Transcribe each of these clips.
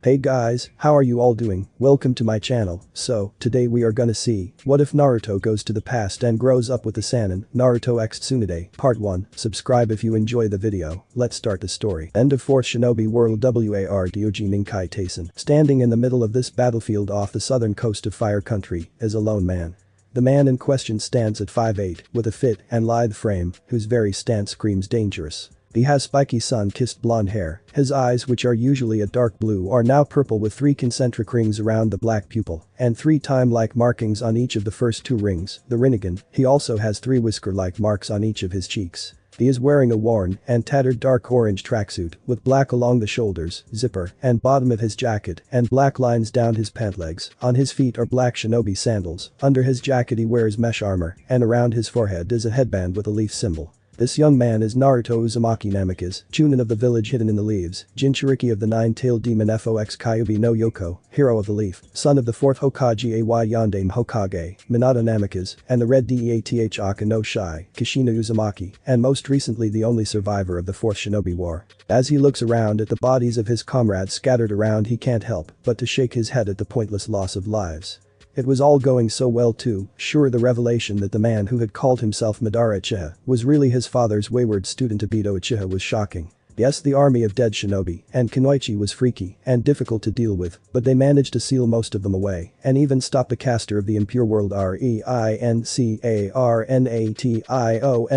Hey guys, how are you all doing? Welcome to my channel. So, today we are gonna see, what if Naruto goes to the past and grows up with the sannin, Naruto x Tsunade, part 1. Subscribe if you enjoy the video. Let's start the story. End of 4th Shinobi World War Doji Ninkai Taisen. Standing in the middle of this battlefield off the southern coast of Fire Country, is a lone man. The man in question stands at 5'8", with a fit and lithe frame, whose very stance screams dangerous. He has spiky sun-kissed blonde hair, his eyes which are usually a dark blue are now purple with 3 concentric rings around the black pupil, and 3 time-like markings on each of the first 2 rings, the Rinnegan. He also has 3 whisker-like marks on each of his cheeks. He is wearing a worn and tattered dark orange tracksuit, with black along the shoulders, zipper, and bottom of his jacket, and black lines down his pant legs. On his feet are black shinobi sandals, under his jacket he wears mesh armor, and around his forehead is a headband with a leaf symbol. This young man is Naruto Uzumaki Namikaze, Chunin of the village hidden in the leaves, Jinchuriki of the nine-tailed demon Fox Kyuubi no Yoko, hero of the leaf, son of the 4th Hokage Ay Yondaime Hokage, Minato Namikaze, and the red Death Aka no Shai, Kushina Uzumaki, and most recently the only survivor of the 4th Shinobi War. As he looks around at the bodies of his comrades scattered around he can't help but to shake his head at the pointless loss of lives. It was all going so well too, sure the revelation that the man who had called himself Madara Uchiha was really his father's wayward student Obito Uchiha was shocking. Yes, the army of dead shinobi and Kunoichi was freaky and difficult to deal with, but they managed to seal most of them away and even stop the caster of the impure world Reincarnatio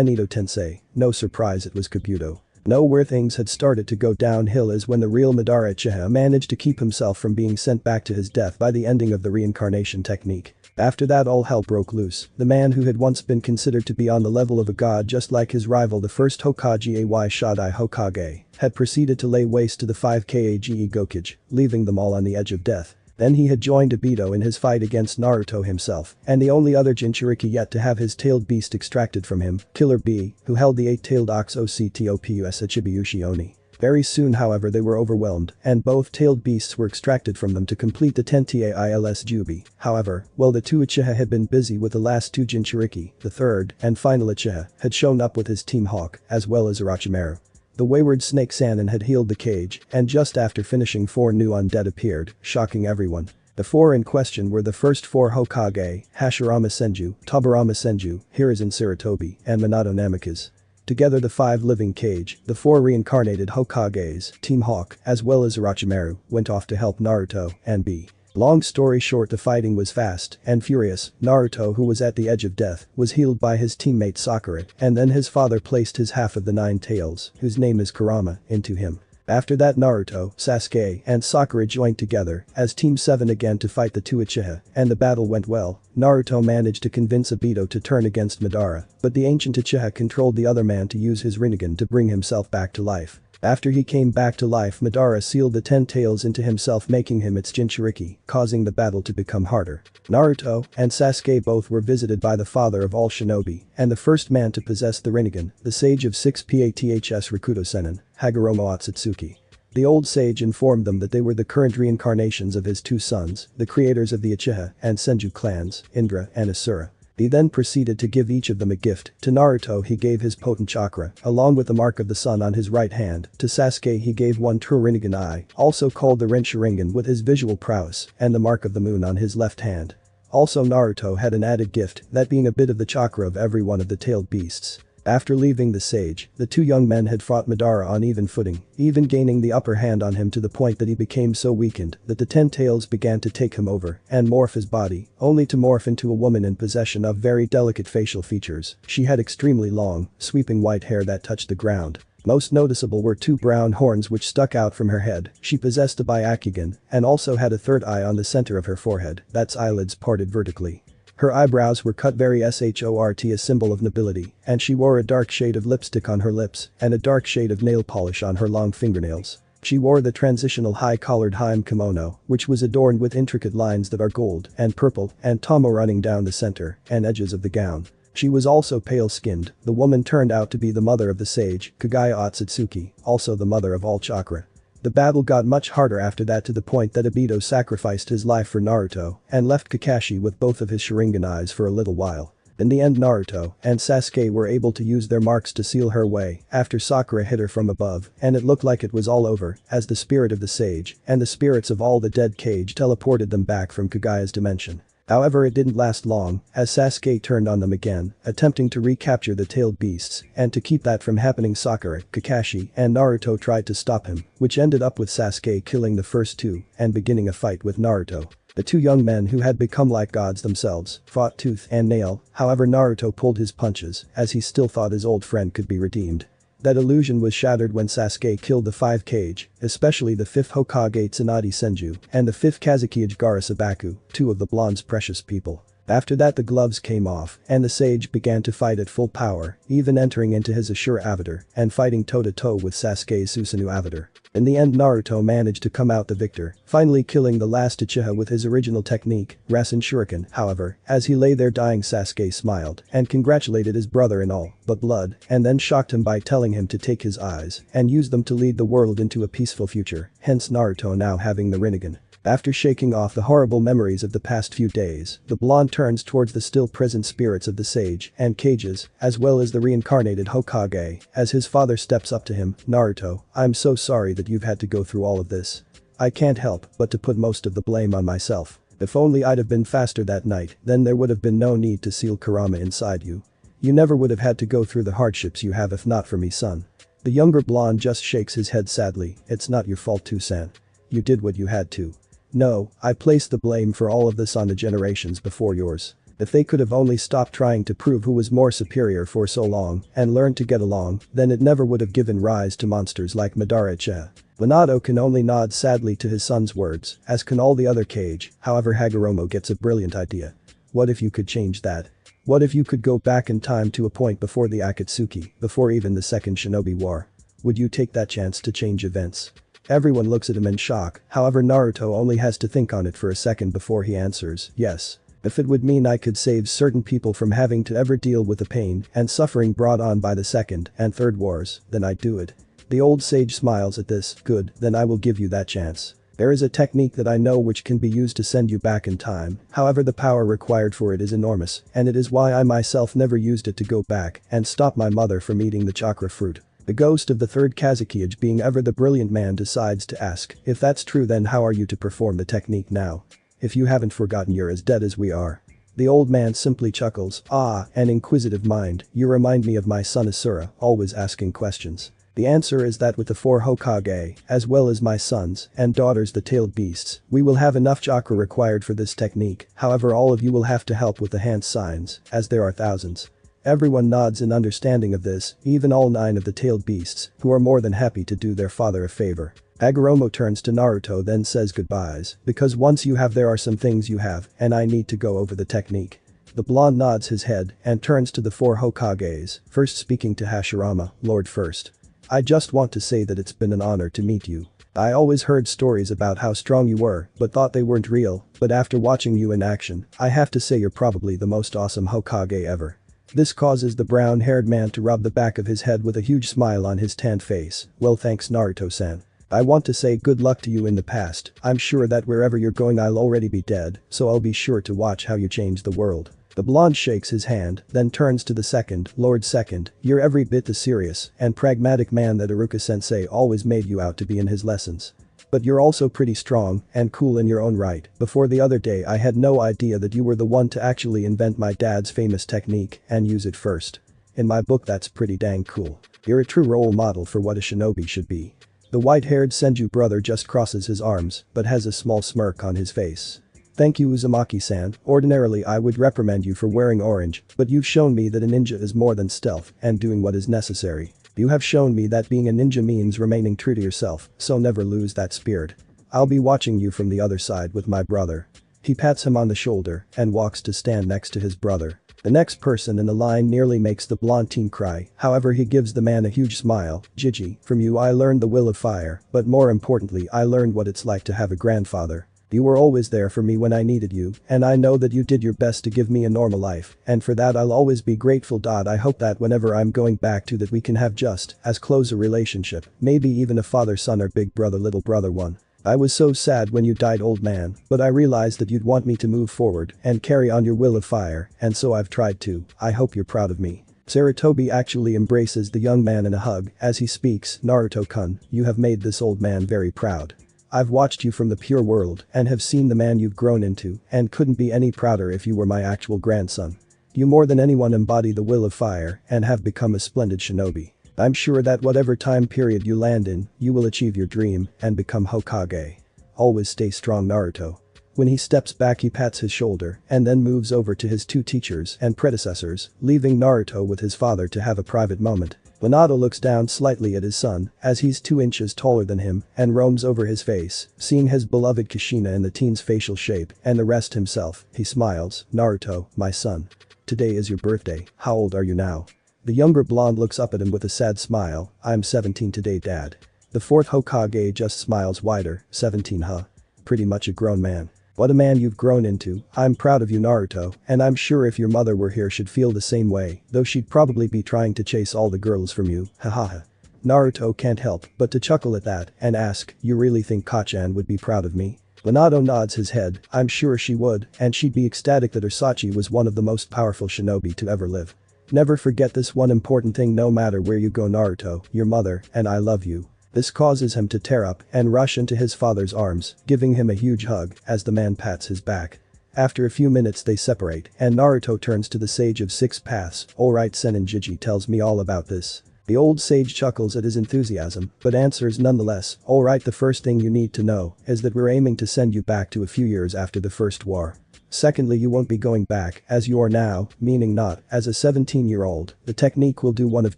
Edo Tensei. No surprise it was Kabuto. Know where things had started to go downhill is when the real Madara Uchiha managed to keep himself from being sent back to his death by the ending of the reincarnation technique. After that all hell broke loose. The man who had once been considered to be on the level of a god just like his rival the first Hokage Ay Shaddai Hokage, had proceeded to lay waste to the 5 Kage Gokage, leaving them all on the edge of death. Then he had joined Obito in his fight against Naruto himself, and the only other Jinchuriki yet to have his tailed beast extracted from him, Killer Bee, who held the 8-tailed ox Octopus Ichibuushi Oni. Very soon however they were overwhelmed, and both tailed beasts were extracted from them to complete the Tentails Jubi. However, while the 2 Uchiha had been busy with the last 2 Jinchuriki, the third, and final Uchiha, had shown up with his Team Hawk, as well as Orochimaru. The wayward snake Sannin had healed the cage, and just after finishing 4 new undead appeared, shocking everyone. The 4 in question were the first 4 Hokage, Hashirama Senju, Tobirama Senju, Hiruzen Sarutobi, and Minato Namikaze. Together the 5 living cage, the 4 reincarnated Hokages, Team Hawk, as well as Orochimaru, went off to help Naruto and B. Long story short the fighting was fast and furious. Naruto who was at the edge of death was healed by his teammate Sakura and then his father placed his half of the 9 tails, whose name is Kurama, into him. After that Naruto, Sasuke and Sakura joined together as Team 7 again to fight the 2 Uchiha and the battle went well. Naruto managed to convince Obito to turn against Madara, but the ancient Uchiha controlled the other man to use his Rinnegan to bring himself back to life. After he came back to life Madara sealed the 10 tails into himself making him its Jinchuriki, causing the battle to become harder. Naruto and Sasuke both were visited by the father of all shinobi, and the first man to possess the Rinnegan, the sage of 6 Paths Rakuto Sennin, Hagoromo Otsutsuki. The old sage informed them that they were the current reincarnations of his 2 sons, the creators of the Uchiha and Senju clans, Indra and Asura. He then proceeded to give each of them a gift. To Naruto he gave his potent chakra, along with the mark of the sun on his right hand. To Sasuke he gave one true Rinnegan eye, also called the Ren Sharingan with his visual prowess, and the mark of the moon on his left hand. Also Naruto had an added gift, that being a bit of the chakra of every one of the tailed beasts. After leaving the sage, the 2 young men had fought Madara on even footing, even gaining the upper hand on him to the point that he became so weakened that the 10 tails began to take him over and morph his body, only to morph into a woman in possession of very delicate facial features. She had extremely long, sweeping white hair that touched the ground. Most noticeable were 2 brown horns which stuck out from her head. She possessed a Byakugan and also had a third eye on the center of her forehead, that's eyelids parted vertically. Her eyebrows were cut very short, a symbol of nobility, and she wore a dark shade of lipstick on her lips and a dark shade of nail polish on her long fingernails. She wore the transitional high-collared Haim kimono, which was adorned with intricate lines that are gold and purple and tomo running down the center and edges of the gown. She was also pale-skinned. The woman turned out to be the mother of the sage, Kagaya Otsutsuki, also the mother of all chakra. The battle got much harder after that to the point that Obito sacrificed his life for Naruto and left Kakashi with both of his Sharingan eyes for a little while. In the end Naruto and Sasuke were able to use their marks to seal her way after Sakura hit her from above, and it looked like it was all over as the spirit of the sage and the spirits of all the dead Kage teleported them back from Kagaya's dimension. However, it didn't last long as Sasuke turned on them again, attempting to recapture the tailed beasts, and to keep that from happening Sakura, Kakashi, and Naruto tried to stop him, which ended up with Sasuke killing the first two and beginning a fight with Naruto. The two young men who had become like gods themselves fought tooth and nail, however Naruto pulled his punches as he still thought his old friend could be redeemed. That illusion was shattered when Sasuke killed the 5 Kage, especially the 5th Hokage Tsunade Senju and the 5th Kazekage Gaara Sabaku, two of the blonde's precious people. After that the gloves came off and the sage began to fight at full power, even entering into his Ashura avatar and fighting toe-to-toe with Sasuke's Susanoo avatar. In the end Naruto managed to come out the victor, finally killing the last Uchiha with his original technique, Rasen Shuriken. However, as he lay there dying Sasuke smiled and congratulated his brother in all but blood and then shocked him by telling him to take his eyes and use them to lead the world into a peaceful future, hence Naruto now having the Rinnegan. After shaking off the horrible memories of the past few days, the blonde turns towards the still present spirits of the sage and Kages, as well as the reincarnated Hokage, as his father steps up to him. Naruto, I'm so sorry that you've had to go through all of this. I can't help but to put most of the blame on myself. If only I'd have been faster that night, then there would have been no need to seal Kurama inside you. You never would have had to go through the hardships you have if not for me, son. The younger blonde just shakes his head sadly. It's not your fault too, san. You did what you had to. No, I place the blame for all of this on the generations before yours. If they could have only stopped trying to prove who was more superior for so long and learned to get along, then it never would have given rise to monsters like Madara Uchiha. Minato can only nod sadly to his son's words, as can all the other Kage. However, Hagoromo gets a brilliant idea. What if you could change that? What if you could go back in time to a point before the Akatsuki, before even the Second Shinobi War? Would you take that chance to change events? Everyone looks at him in shock, however Naruto only has to think on it for a second before he answers, yes. If it would mean I could save certain people from having to ever deal with the pain and suffering brought on by the second and third wars, then I'd do it. The old sage smiles at this, good, then I will give you that chance. There is a technique that I know which can be used to send you back in time, however the power required for it is enormous, and it is why I myself never used it to go back and stop my mother from eating the chakra fruit. The ghost of the 3rd Kazekage, being ever the brilliant man, decides to ask, if that's true then how are you to perform the technique now? If you haven't forgotten, you're as dead as we are. The old man simply chuckles, ah, an inquisitive mind, you remind me of my son Asura, always asking questions. The answer is that with the 4 Hokage, as well as my sons and daughters the tailed beasts, we will have enough chakra required for this technique, however all of you will have to help with the hand signs, as there are thousands. Everyone nods in understanding of this, even all 9 of the tailed beasts, who are more than happy to do their father a favor. Hagoromo turns to Naruto then says goodbyes, because once you have there are some things you have, and I need to go over the technique. The blonde nods his head and turns to the 4 Hokages, first speaking to Hashirama, Lord First. I just want to say that it's been an honor to meet you. I always heard stories about how strong you were, but thought they weren't real, but after watching you in action, I have to say you're probably the most awesome Hokage ever. This causes the brown-haired man to rub the back of his head with a huge smile on his tanned face. Well, thanks Naruto-san. I want to say good luck to you in the past. I'm sure that wherever you're going I'll already be dead, so I'll be sure to watch how you change the world. The blonde shakes his hand, then turns to the second, Lord Second, you're every bit the serious and pragmatic man that Iruka-sensei always made you out to be in his lessons. But you're also pretty strong and cool in your own right. Before the other day I had no idea that you were the one to actually invent my dad's famous technique and use it first. In my book that's pretty dang cool. You're a true role model for what a shinobi should be. The white-haired Senju brother just crosses his arms but has a small smirk on his face. Thank you Uzumaki-san, ordinarily I would reprimand you for wearing orange, but you've shown me that a ninja is more than stealth and doing what is necessary. You have shown me that being a ninja means remaining true to yourself, so never lose that spirit. I'll be watching you from the other side with my brother. He pats him on the shoulder and walks to stand next to his brother. The next person in the line nearly makes the blonde teen cry, however he gives the man a huge smile. Gigi, from you I learned the will of fire, but more importantly I learned what it's like to have a grandfather. You were always there for me when I needed you, and I know that you did your best to give me a normal life, and for that I'll always be grateful. I hope that whenever I'm going back to that we can have just as close a relationship, maybe even a father-son or big brother-little brother one. I was so sad when you died, old man, but I realized that you'd want me to move forward and carry on your will of fire, and so I've tried to. I hope you're proud of me. Sarutobi actually embraces the young man in a hug as he speaks. Naruto-kun, you have made this old man very proud. I've watched you from the pure world and have seen the man you've grown into and couldn't be any prouder if you were my actual grandson. You more than anyone embody the will of fire and have become a splendid shinobi. I'm sure that whatever time period you land in, you will achieve your dream and become Hokage. Always stay strong, Naruto. When he steps back, he pats his shoulder and then moves over to his two teachers and predecessors, leaving Naruto with his father to have a private moment. Minato looks down slightly at his son as he's 2 inches taller than him and roams over his face, seeing his beloved Kushina in the teen's facial shape and the rest himself. He smiles. Naruto, my son. Today is your birthday. How old are you now? The younger blonde looks up at him with a sad smile. I'm 17 today, Dad. The fourth Hokage just smiles wider. 17, huh? Pretty much a grown man. What a man you've grown into. I'm proud of you, Naruto, and I'm sure if your mother were here she'd feel the same way, though she'd probably be trying to chase all the girls from you. Hahaha. Naruto can't help but to chuckle at that and ask, you really think Kachan would be proud of me? Minato nods his head. I'm sure she would, and she'd be ecstatic that Ursachi was one of the most powerful shinobi to ever live. Never forget this one important thing, no matter where you go, Naruto, your mother and I love you. This causes him to tear up and rush into his father's arms, giving him a huge hug as the man pats his back. After a few minutes they separate and Naruto turns to the sage of 6 paths. Alright, Sennin Jiji tells me all about this. The old sage chuckles at his enthusiasm but answers nonetheless. Alright, the first thing you need to know is that we're aiming to send you back to a few years after the first war. Secondly, you won't be going back as you are now, meaning not as a 17-year-old. The technique will do one of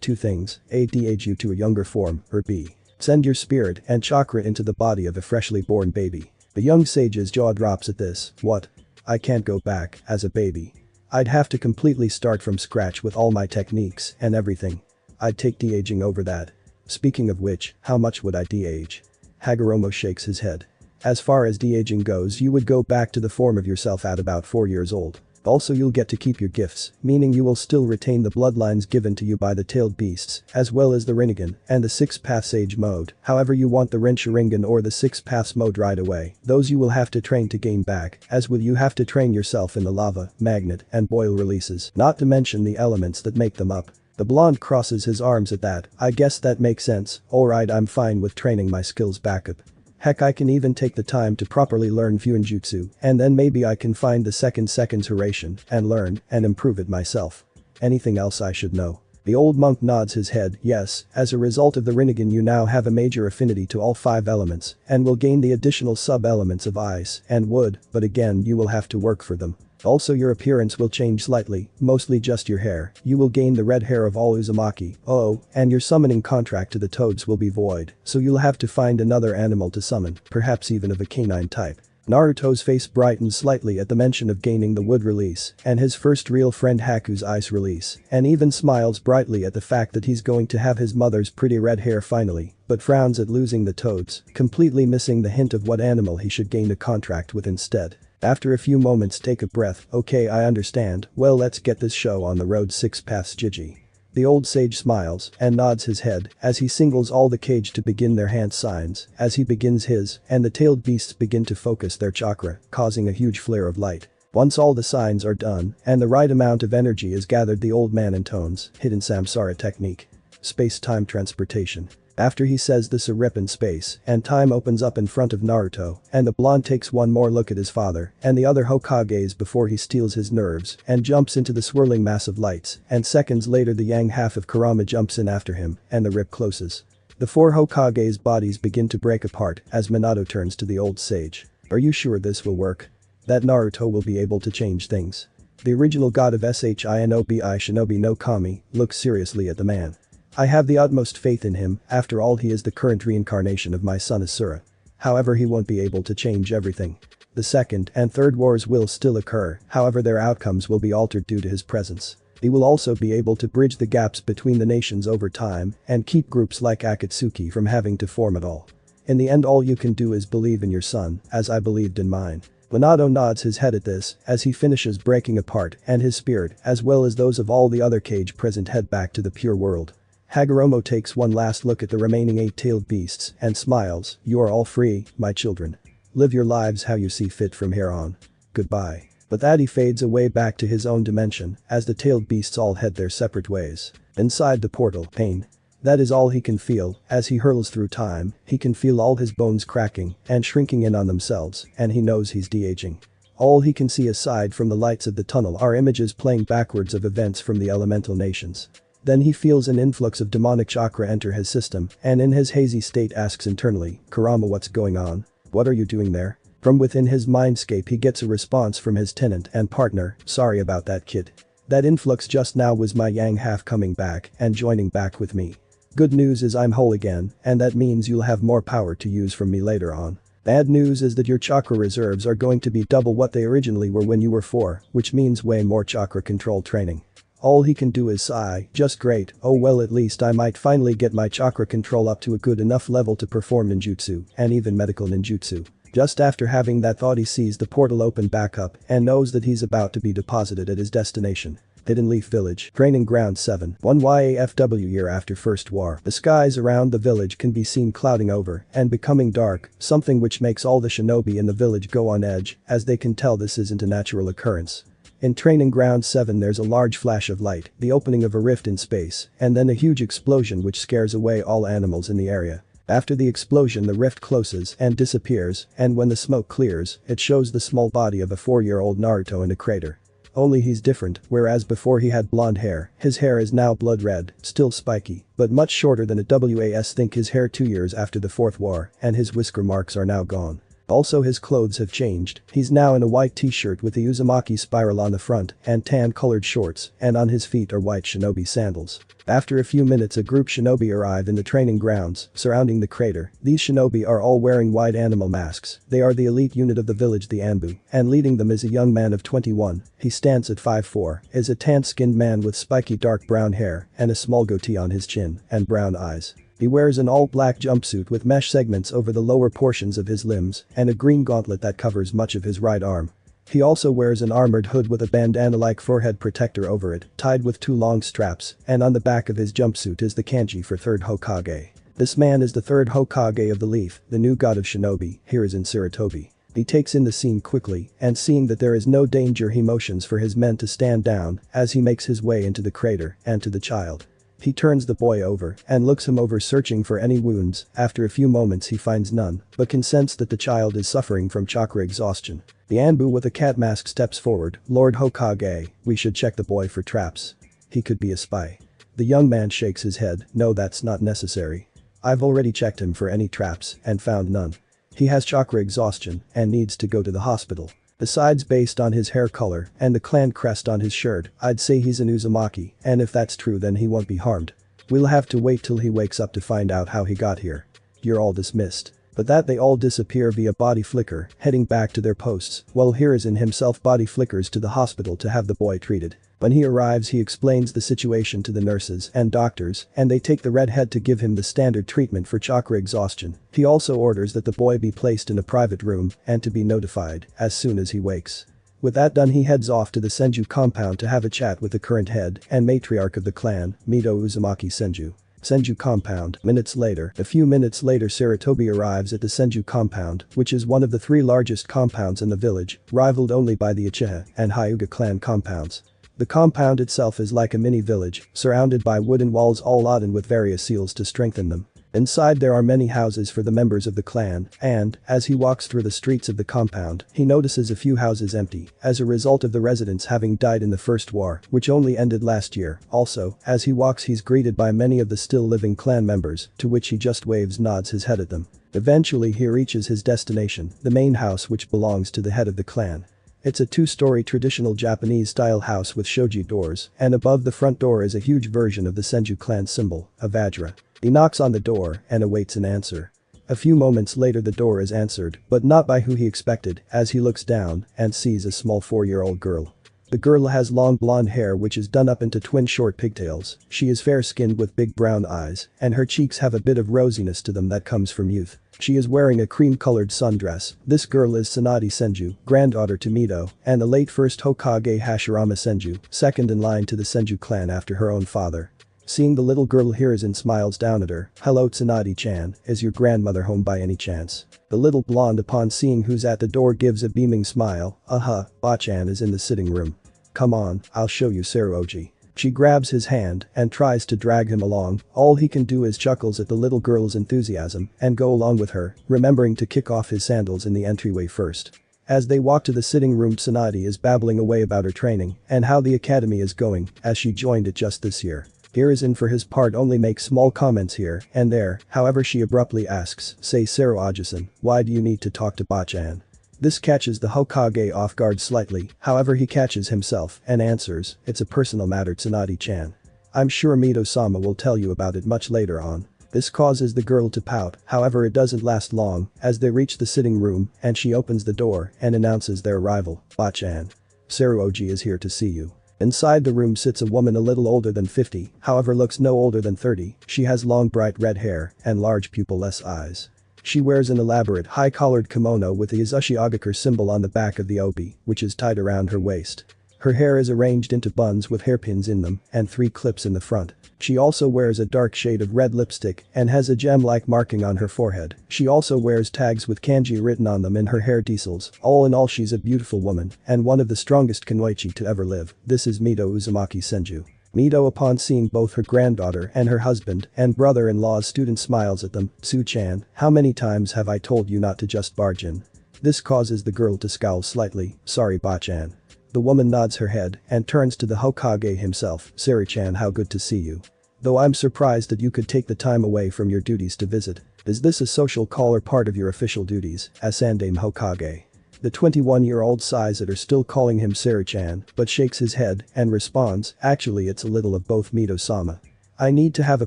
two things: A. de-age you to a younger form, or B. Send your spirit and chakra into the body of a freshly born baby. The young sage's jaw drops at this. What? I can't go back as a baby. I'd have to completely start from scratch with all my techniques and everything. I'd take de-aging over that. Speaking of which, how much would I de-age? Hagoromo shakes his head. As far as de-aging goes, you would go back to the form of yourself at about 4 years old. Also, you'll get to keep your gifts, meaning you will still retain the bloodlines given to you by the tailed beasts, as well as the Rinnegan and the 6 path sage mode. However, you want the Rin Sharingan or the 6 paths mode right away. Those you will have to train to gain back, as will you have to train yourself in the lava, magnet, and boil releases, not to mention the elements that make them up. The blonde crosses his arms at that. I guess that makes sense. Alright, I'm fine with training my skills back up. Heck, I can even take the time to properly learn Fuinjutsu, and then maybe I can find the seconds Hiraishin and learn and improve it myself. Anything else I should know? The old monk nods his head. Yes, as a result of the Rinnegan you now have a major affinity to all 5 elements and will gain the additional sub-elements of ice and wood, but again you will have to work for them. Also, your appearance will change slightly, mostly just your hair. You will gain the red hair of all Uzumaki. Oh, and your summoning contract to the toads will be void, so you'll have to find another animal to summon, perhaps even of a canine type. Naruto's face brightens slightly at the mention of gaining the wood release and his first real friend Haku's ice release, and even smiles brightly at the fact that he's going to have his mother's pretty red hair finally, but frowns at losing the toads, completely missing the hint of what animal he should gain a contract with instead. After a few moments, take a breath. Okay, I understand. Well, let's get this show on the road. 6 paths, Jiji. The old sage smiles and nods his head as he signals all the cage to begin their hand signs. As he begins his, and the tailed beasts begin to focus their chakra, causing a huge flare of light. Once all the signs are done and the right amount of energy is gathered, the old man intones hidden samsara technique. Space-time transportation. After he says this, a rip in space and time opens up in front of Naruto, and the blonde takes one more look at his father and the other Hokages before he steals his nerves and jumps into the swirling mass of lights, and seconds later the yang half of Kurama jumps in after him and the rip closes. The 4 Hokages' bodies begin to break apart as Minato turns to the old sage. Are you sure this will work? That Naruto will be able to change things? The original god of Shinobi Shinobi no Kami looks seriously at the man. I have the utmost faith in him. After all, he is the current reincarnation of my son Asura. However, he won't be able to change everything. The second and third wars will still occur, however their outcomes will be altered due to his presence. He will also be able to bridge the gaps between the nations over time and keep groups like Akatsuki from having to form at all. In the end, all you can do is believe in your son, as I believed in mine. Minato nods his head at this as he finishes breaking apart, and his spirit, as well as those of all the other cage present, head back to the pure world. Hagoromo takes one last look at the remaining 8-tailed beasts and smiles. You are all free, my children. Live your lives how you see fit from here on. Goodbye. With that he fades away back to his own dimension as the tailed beasts all head their separate ways. Inside the portal, pain. That is all he can feel as he hurls through time. He can feel all his bones cracking and shrinking in on themselves, and he knows he's de-aging. All he can see aside from the lights of the tunnel are images playing backwards of events from the elemental nations. Then he feels an influx of demonic chakra enter his system and in his hazy state asks internally, Kurama, what's going on? What are you doing there? From within his mindscape he gets a response from his tenant and partner, sorry about that, kid. That influx just now was my yang half coming back and joining back with me. Good news is I'm whole again, and that means you'll have more power to use from me later on. Bad news is that your chakra reserves are going to be double what they originally were when you were 4, which means way more chakra control training. All he can do is sigh, just great, oh well, at least I might finally get my chakra control up to a good enough level to perform ninjutsu and even medical ninjutsu. Just after having that thought he sees the portal open back up and knows that he's about to be deposited at his destination. Hidden Leaf Village, Training Ground 7, 1 YAFW year after First War. The skies around the village can be seen clouding over and becoming dark, something which makes all the shinobi in the village go on edge as they can tell this isn't a natural occurrence. In Training Ground 7 there's a large flash of light, the opening of a rift in space, and then a huge explosion which scares away all animals in the area. After the explosion the rift closes and disappears, and when the smoke clears, it shows the small body of a 4-year-old Naruto in a crater. Only he's different, whereas before he had blonde hair, his hair is now blood red, still spiky, but much shorter than it was. Think his hair 2 years after the Fourth War, and his whisker marks are now gone. Also his clothes have changed, he's now in a white t-shirt with a Uzumaki spiral on the front and tan-colored shorts, and on his feet are white shinobi sandals. After a few minutes a group shinobi arrive in the training grounds, surrounding the crater. These shinobi are all wearing white animal masks, they are the elite unit of the village, the Anbu, and leading them is a young man of 21, he stands at 5'4", is a tan-skinned man with spiky dark brown hair and a small goatee on his chin and brown eyes. He wears an all-black jumpsuit with mesh segments over the lower portions of his limbs and a green gauntlet that covers much of his right arm. He also wears an armored hood with a bandana-like forehead protector over it, tied with 2 long straps, and on the back of his jumpsuit is the kanji for third Hokage. This man is the third Hokage of the Leaf, the new god of shinobi, here is in Sarutobi. He takes in the scene quickly, and seeing that there is no danger he motions for his men to stand down as he makes his way into the crater and to the child. He turns the boy over and looks him over searching for any wounds. After a few moments he finds none, but can sense that the child is suffering from chakra exhaustion. The Anbu with a cat mask steps forward, Lord Hokage, we should check the boy for traps. He could be a spy. The young man shakes his head, no, that's not necessary. I've already checked him for any traps and found none. He has chakra exhaustion and needs to go to the hospital. Besides, based on his hair color and the clan crest on his shirt, I'd say he's an Uzumaki, and if that's true then he won't be harmed. We'll have to wait till he wakes up to find out how he got here. You're all dismissed. But that they all disappear via body flicker, heading back to their posts, while Hiruzen himself body flickers to the hospital to have the boy treated. When he arrives he explains the situation to the nurses and doctors, and they take the redhead to give him the standard treatment for chakra exhaustion. He also orders that the boy be placed in a private room and to be notified as soon as he wakes. With that done he heads off to the Senju compound to have a chat with the current head and matriarch of the clan, Mito Uzumaki Senju. Senju compound. A few minutes later Sarutobi arrives at the Senju compound, which is one of the 3 largest compounds in the village, rivaled only by the Uchiha and Hyuga clan compounds. The compound itself is like a mini village, surrounded by wooden walls all laden with various seals to strengthen them. Inside there are many houses for the members of the clan, and, as he walks through the streets of the compound, he notices a few houses empty, as a result of the residents having died in the First War, which only ended last year. Also, as he walks he's greeted by many of the still living clan members, to which he just nods his head at them. Eventually he reaches his destination, the main house which belongs to the head of the clan. It's a 2-story traditional Japanese-style house with shoji doors, and above the front door is a huge version of the Senju clan symbol, a Vajra. He knocks on the door and awaits an answer. A few moments later the door is answered, but not by who he expected, as he looks down and sees a small 4-year-old girl. The girl has long blonde hair which is done up into twin short pigtails, she is fair-skinned with big brown eyes, and her cheeks have a bit of rosiness to them that comes from youth. She is wearing a cream-colored sundress. This girl is Tsunade Senju, granddaughter to Mito, and the late first Hokage Hashirama Senju, second in line to the Senju clan after her own father. Seeing the little girl Hiruzen smiles down at her. Hello Tsunade-chan, is your grandmother home by any chance? The little blonde upon seeing who's at the door gives a beaming smile. Ba-chan is in the sitting room. Come on, I'll show you Saruoji. She grabs his hand and tries to drag him along. All he can do is chuckles at the little girl's enthusiasm and go along with her, remembering to kick off his sandals in the entryway first. As they walk to the sitting room, Tsunade is babbling away about her training and how the academy is going as she joined it just this year. Hiruzen for his part only makes small comments here and there, however she abruptly asks, say Saruoji-san, why do you need to talk to Ba-chan? This catches the Hokage off guard slightly, however he catches himself and answers, it's a personal matter Tsunade-chan. I'm sure Mito-sama will tell you about it much later on. This causes the girl to pout, however it doesn't last long as they reach the sitting room and she opens the door and announces their arrival, Ba-chan. Saruoji is here to see you. Inside the room sits a woman a little older than 50, however looks no older than 30, she has long bright red hair and large pupil-less eyes. She wears an elaborate high-collared kimono with the Izushi Agakure symbol on the back of the obi, which is tied around her waist. Her hair is arranged into buns with hairpins in them and 3 clips in the front. She also wears a dark shade of red lipstick and has a gem-like marking on her forehead. She also wears tags with kanji written on them in her hair details. All in all, she's a beautiful woman and one of the strongest kunoichi to ever live. This is Mito Uzumaki Senju. Mito, upon seeing both her granddaughter and her husband and brother-in-law's student, smiles at them. Su-chan, how many times have I told you not to just barge in? This causes the girl to scowl slightly. Sorry Ba-chan. The woman nods her head and turns to the Hokage himself. Saru-chan, how good to see you. Though I'm surprised that you could take the time away from your duties to visit. Is this a social call or part of your official duties as Sandame Hokage? The 21-year-old sighs at her, still calling him Saru-chan, but shakes his head and responds, actually it's a little of both Mito-sama. I need to have a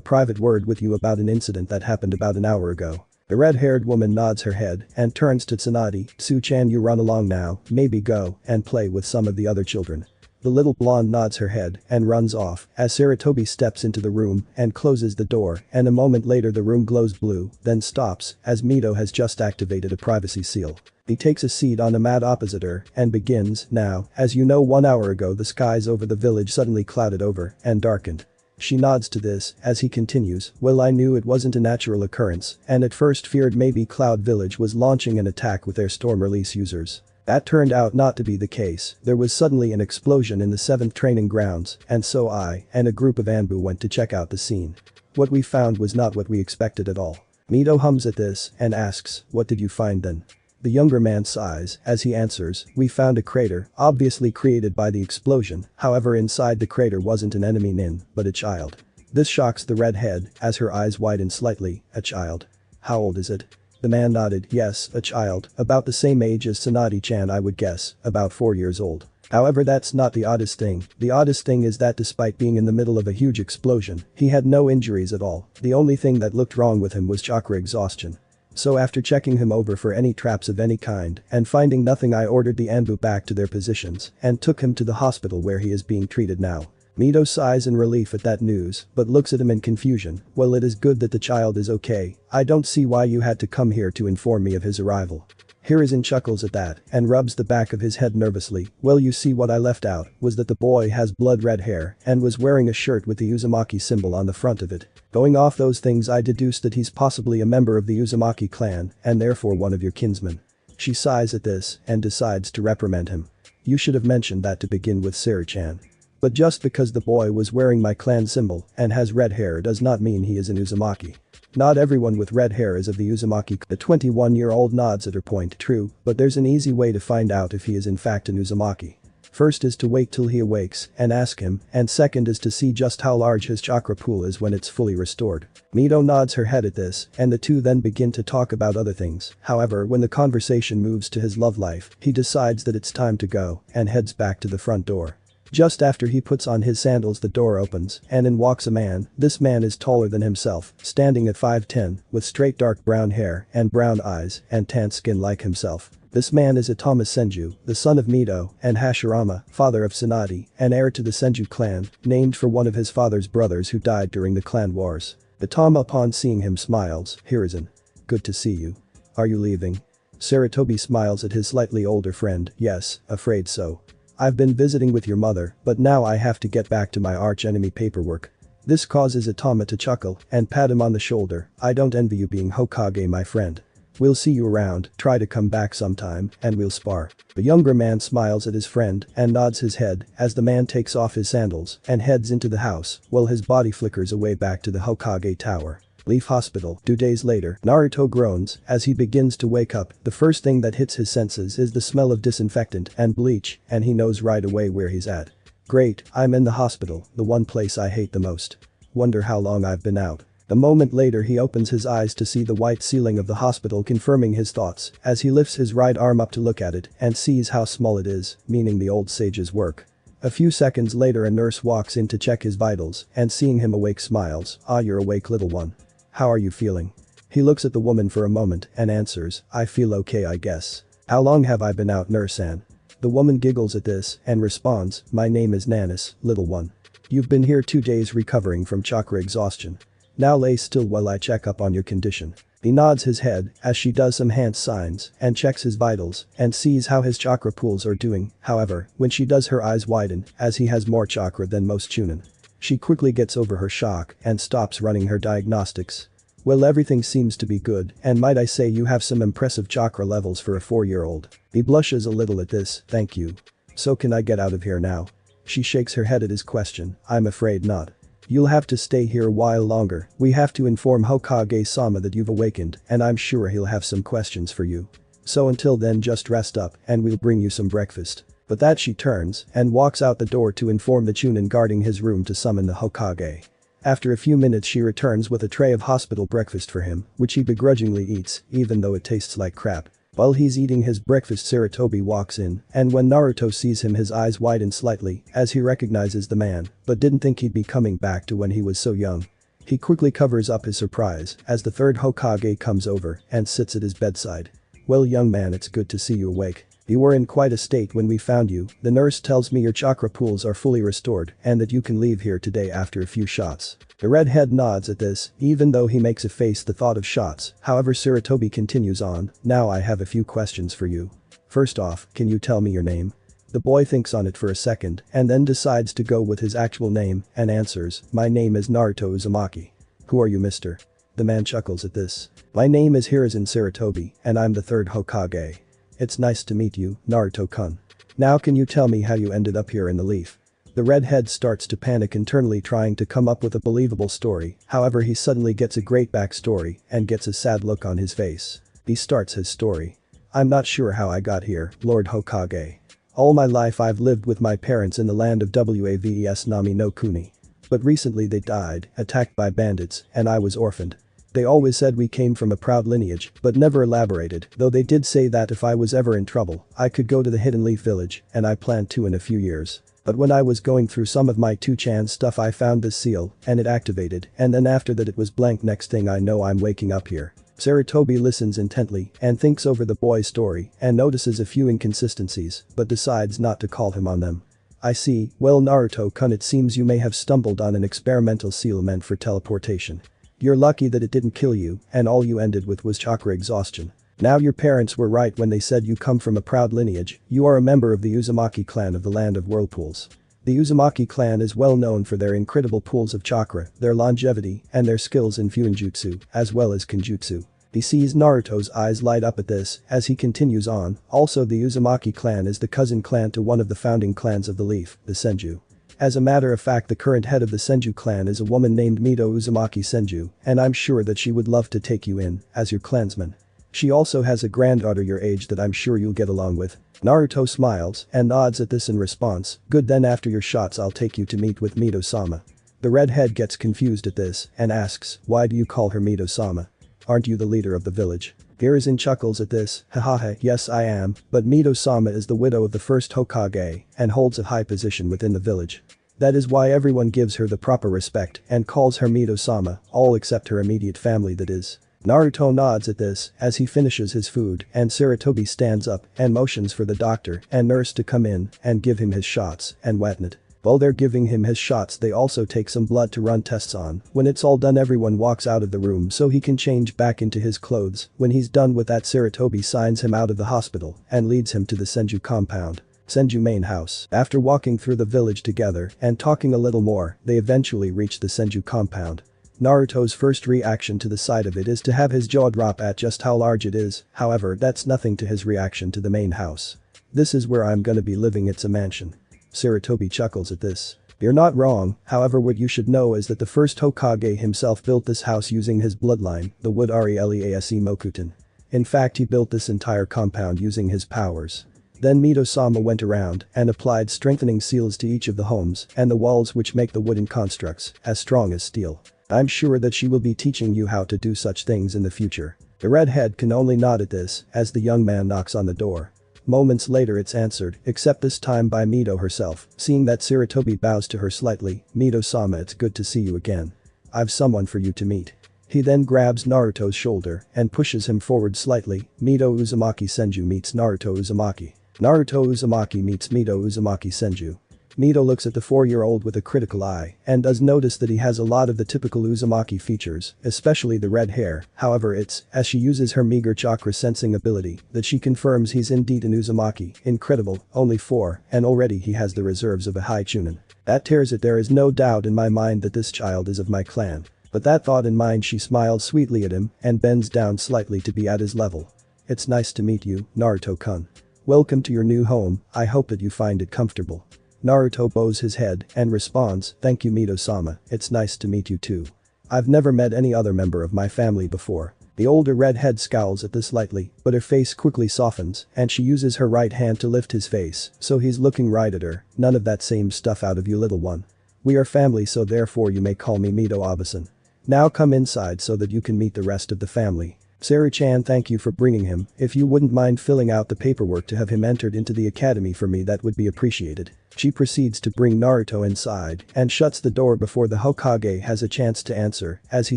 private word with you about an incident that happened about an hour ago. The red-haired woman nods her head and turns to Tsunade. Su-chan, you run along now, maybe go and play with some of the other children. The little blonde nods her head and runs off as Sarutobi steps into the room and closes the door, and a moment later the room glows blue, then stops as Mito has just activated a privacy seal. He takes a seat on a mat opposite her and begins, now, as you know 1 hour ago the skies over the village suddenly clouded over and darkened. She nods to this as he continues, well I knew it wasn't a natural occurrence and at first feared maybe Cloud Village was launching an attack with their storm release users. That turned out not to be the case. There was suddenly an explosion in the 7th training grounds and so I and a group of Anbu went to check out the scene. What we found was not what we expected at all. Mito hums at this and asks, what did you find then? The younger man sighs as he answers, we found a crater, obviously created by the explosion, however inside the crater wasn't an enemy nin, but a child. This shocks the redhead as her eyes widen slightly. A child? How old is it? The man nodded, yes, a child, about the same age as Tsunade-chan I would guess, about 4 years old. However that's not the oddest thing. The oddest thing is that despite being in the middle of a huge explosion, he had no injuries at all. The only thing that looked wrong with him was chakra exhaustion. So after checking him over for any traps of any kind and finding nothing, I ordered the Anbu back to their positions and took him to the hospital where he is being treated now. Mito sighs in relief at that news but looks at him in confusion. Well, it is good that the child is okay. I don't see why you had to come here to inform me of his arrival. Hiruzen chuckles at that and rubs the back of his head nervously. Well, you see, what I left out was that the boy has blood red hair and was wearing a shirt with the Uzumaki symbol on the front of it. Going off those things, I deduced that he's possibly a member of the Uzumaki clan and therefore one of your kinsmen. She sighs at this and decides to reprimand him. You should have mentioned that to begin with, Saru-chan. But just because the boy was wearing my clan symbol and has red hair does not mean he is an Uzumaki. Not everyone with red hair is of the Uzumaki. The 21-year-old nods at her point. True, but there's an easy way to find out if he is in fact an Uzumaki. First is to wait till he awakes and ask him, and second is to see just how large his chakra pool is when it's fully restored. Mito nods her head at this and the two then begin to talk about other things. However, when the conversation moves to his love life, he decides that it's time to go and heads back to the front door. Just after he puts on his sandals, the door opens and in walks a man. This man is taller than himself, standing at 5'10", with straight dark brown hair and brown eyes and tan skin like himself. This man is Itama Senju, the son of Mito and Hashirama, father of Tsunade, and heir to the Senju clan, named for one of his father's brothers who died during the clan wars. Itama, upon seeing him, smiles. Hiruzen. Good to see you. Are you leaving? Sarutobi smiles at his slightly older friend. Yes, afraid so. I've been visiting with your mother, but now I have to get back to my arch-enemy paperwork. This causes Itama to chuckle and pat him on the shoulder. I don't envy you being Hokage, my friend. We'll see you around, try to come back sometime, and we'll spar. The younger man smiles at his friend and nods his head as the man takes off his sandals and heads into the house while his body flickers away back to the Hokage tower. Leaf Hospital. 2 days later, Naruto groans as he begins to wake up. The first thing that hits his senses is the smell of disinfectant and bleach, and he knows right away where he's at. Great, I'm in the hospital, the one place I hate the most. Wonder how long I've been out. A moment later he opens his eyes to see the white ceiling of the hospital confirming his thoughts as he lifts his right arm up to look at it and sees how small it is, meaning the old sage's work. A few seconds later a nurse walks in to check his vitals and seeing him awake smiles. "Ah, you're awake, little one. How are you feeling?" He looks at the woman for a moment and answers, "I feel okay, I guess." "How long have I been out, nurse-san?" The woman giggles at this and responds, "My name is Nanis, little one. You've been here 2 days recovering from chakra exhaustion. Now lay still while I check up on your condition." He nods his head as she does some hand signs and checks his vitals and sees how his chakra pools are doing. However, when she does her eyes widen as he has more chakra than most chunin. She quickly gets over her shock and stops running her diagnostics. "Well, everything seems to be good, and might I say you have some impressive chakra levels for a 4-year-old. He blushes a little at this, "Thank you. So can I get out of here now?" She shakes her head at his question, "I'm afraid not. You'll have to stay here a while longer. We have to inform Hokage-sama that you've awakened, and I'm sure he'll have some questions for you. So until then just rest up and we'll bring you some breakfast." But that she turns and walks out the door to inform the chunin guarding his room to summon the Hokage. After a few minutes she returns with a tray of hospital breakfast for him, which he begrudgingly eats, even though it tastes like crap. While he's eating his breakfast Sarutobi walks in, and when Naruto sees him his eyes widen slightly as he recognizes the man, but didn't think he'd be coming back to when he was so young. He quickly covers up his surprise as the third Hokage comes over and sits at his bedside. "Well, young man, it's good to see you awake. You were in quite a state when we found you. The nurse tells me your chakra pools are fully restored and that you can leave here today after a few shots." The redhead nods at this, even though he makes a face the thought of shots. However, Sarutobi continues on, "Now I have a few questions for you. First off, can you tell me your name?" The boy thinks on it for a second and then decides to go with his actual name and answers, "My name is Naruto Uzumaki." "Who are you, mister?" The man chuckles at this. "My name is Hiruzen Sarutobi and I'm the third Hokage. It's nice to meet you, Naruto-kun. Now can you tell me how you ended up here in the leaf?" The redhead starts to panic internally trying to come up with a believable story, however he suddenly gets a great backstory and gets a sad look on his face. He starts his story. "I'm not sure how I got here, Lord Hokage. All my life I've lived with my parents in the land of Waves Nami no Kuni. But recently they died, attacked by bandits, and I was orphaned. They always said we came from a proud lineage, but never elaborated, though they did say that if I was ever in trouble, I could go to the Hidden Leaf village, and I planned to in a few years. But when I was going through some of my 2chan stuff I found this seal, and it activated, and then after that it was blank. Next thing I know I'm waking up here." Sarutobi listens intently and thinks over the boy's story and notices a few inconsistencies, but decides not to call him on them. "I see, well Naruto-kun, it seems you may have stumbled on an experimental seal meant for teleportation. You're lucky that it didn't kill you, and all you ended with was chakra exhaustion. Now your parents were right when they said you come from a proud lineage. You are a member of the Uzumaki clan of the Land of Whirlpools. The Uzumaki clan is well known for their incredible pools of chakra, their longevity, and their skills in Fuinjutsu, as well as Kenjutsu." He sees Naruto's eyes light up at this as he continues on. "Also, the Uzumaki clan is the cousin clan to one of the founding clans of the Leaf, the Senju. As a matter of fact, the current head of the Senju clan is a woman named Mito Uzumaki Senju, and I'm sure that she would love to take you in as your clansman. She also has a granddaughter your age that I'm sure you'll get along with." Naruto smiles and nods at this in response. "Good, then after your shots I'll take you to meet with Mito-sama." The redhead gets confused at this and asks, "Why do you call her Mito-sama? Aren't you the leader of the village?" Hiruzen chuckles at this, "Hahaha, yes I am, but Mito-sama is the widow of the first Hokage and holds a high position within the village. That is why everyone gives her the proper respect and calls her Mito-sama, all except her immediate family, that is." Naruto nods at this as he finishes his food and Sarutobi stands up and motions for the doctor and nurse to come in and give him his shots and whatnot. While they're giving him his shots they also take some blood to run tests on. When it's all done everyone walks out of the room so he can change back into his clothes. When he's done with that Sarutobi signs him out of the hospital and leads him to the Senju compound. Senju main house. After walking through the village together and talking a little more, they eventually reach the Senju compound. Naruto's first reaction to the sight of it is to have his jaw drop at just how large it is, however that's nothing to his reaction to the main house. This is where I'm gonna be living, it's a mansion. Sarutobi chuckles at this. You're not wrong, however what you should know is that the first Hokage himself built this house using his bloodline, the wood Arielease Mokuton. In fact he built this entire compound using his powers. Then Mito-sama went around and applied strengthening seals to each of the homes and the walls which make the wooden constructs as strong as steel. I'm sure that she will be teaching you how to do such things in the future. The redhead can only nod at this as the young man knocks on the door. Moments later it's answered, except this time by Mito herself. Seeing that Sarutobi bows to her slightly, Mito-sama, it's good to see you again. I've someone for you to meet. He then grabs Naruto's shoulder and pushes him forward slightly. Mito Uzumaki Senju meets Naruto Uzumaki. Naruto Uzumaki meets Mito Uzumaki Senju. Mito looks at the 4-year-old with a critical eye and does notice that he has a lot of the typical Uzumaki features, especially the red hair, however it's, as she uses her meager chakra sensing ability, that she confirms he's indeed an Uzumaki. Incredible, only 4, and already he has the reserves of a high chunin. That tears it, there is no doubt in my mind that this child is of my clan. But that thought in mind she smiles sweetly at him and bends down slightly to be at his level. It's nice to meet you, Naruto-kun. Welcome to your new home, I hope that you find it comfortable. Naruto bows his head and responds, thank you Mito-sama, it's nice to meet you too. I've never met any other member of my family before. The older redhead scowls at this lightly, but her face quickly softens and she uses her right hand to lift his face, so he's looking right at her. None of that same stuff out of you, little one. We are family, so therefore you may call me Mito-Abasan. Now come inside so that you can meet the rest of the family. Saru-chan, thank you for bringing him. If you wouldn't mind filling out the paperwork to have him entered into the academy for me, that would be appreciated. She proceeds to bring Naruto inside and shuts the door before the Hokage has a chance to answer as he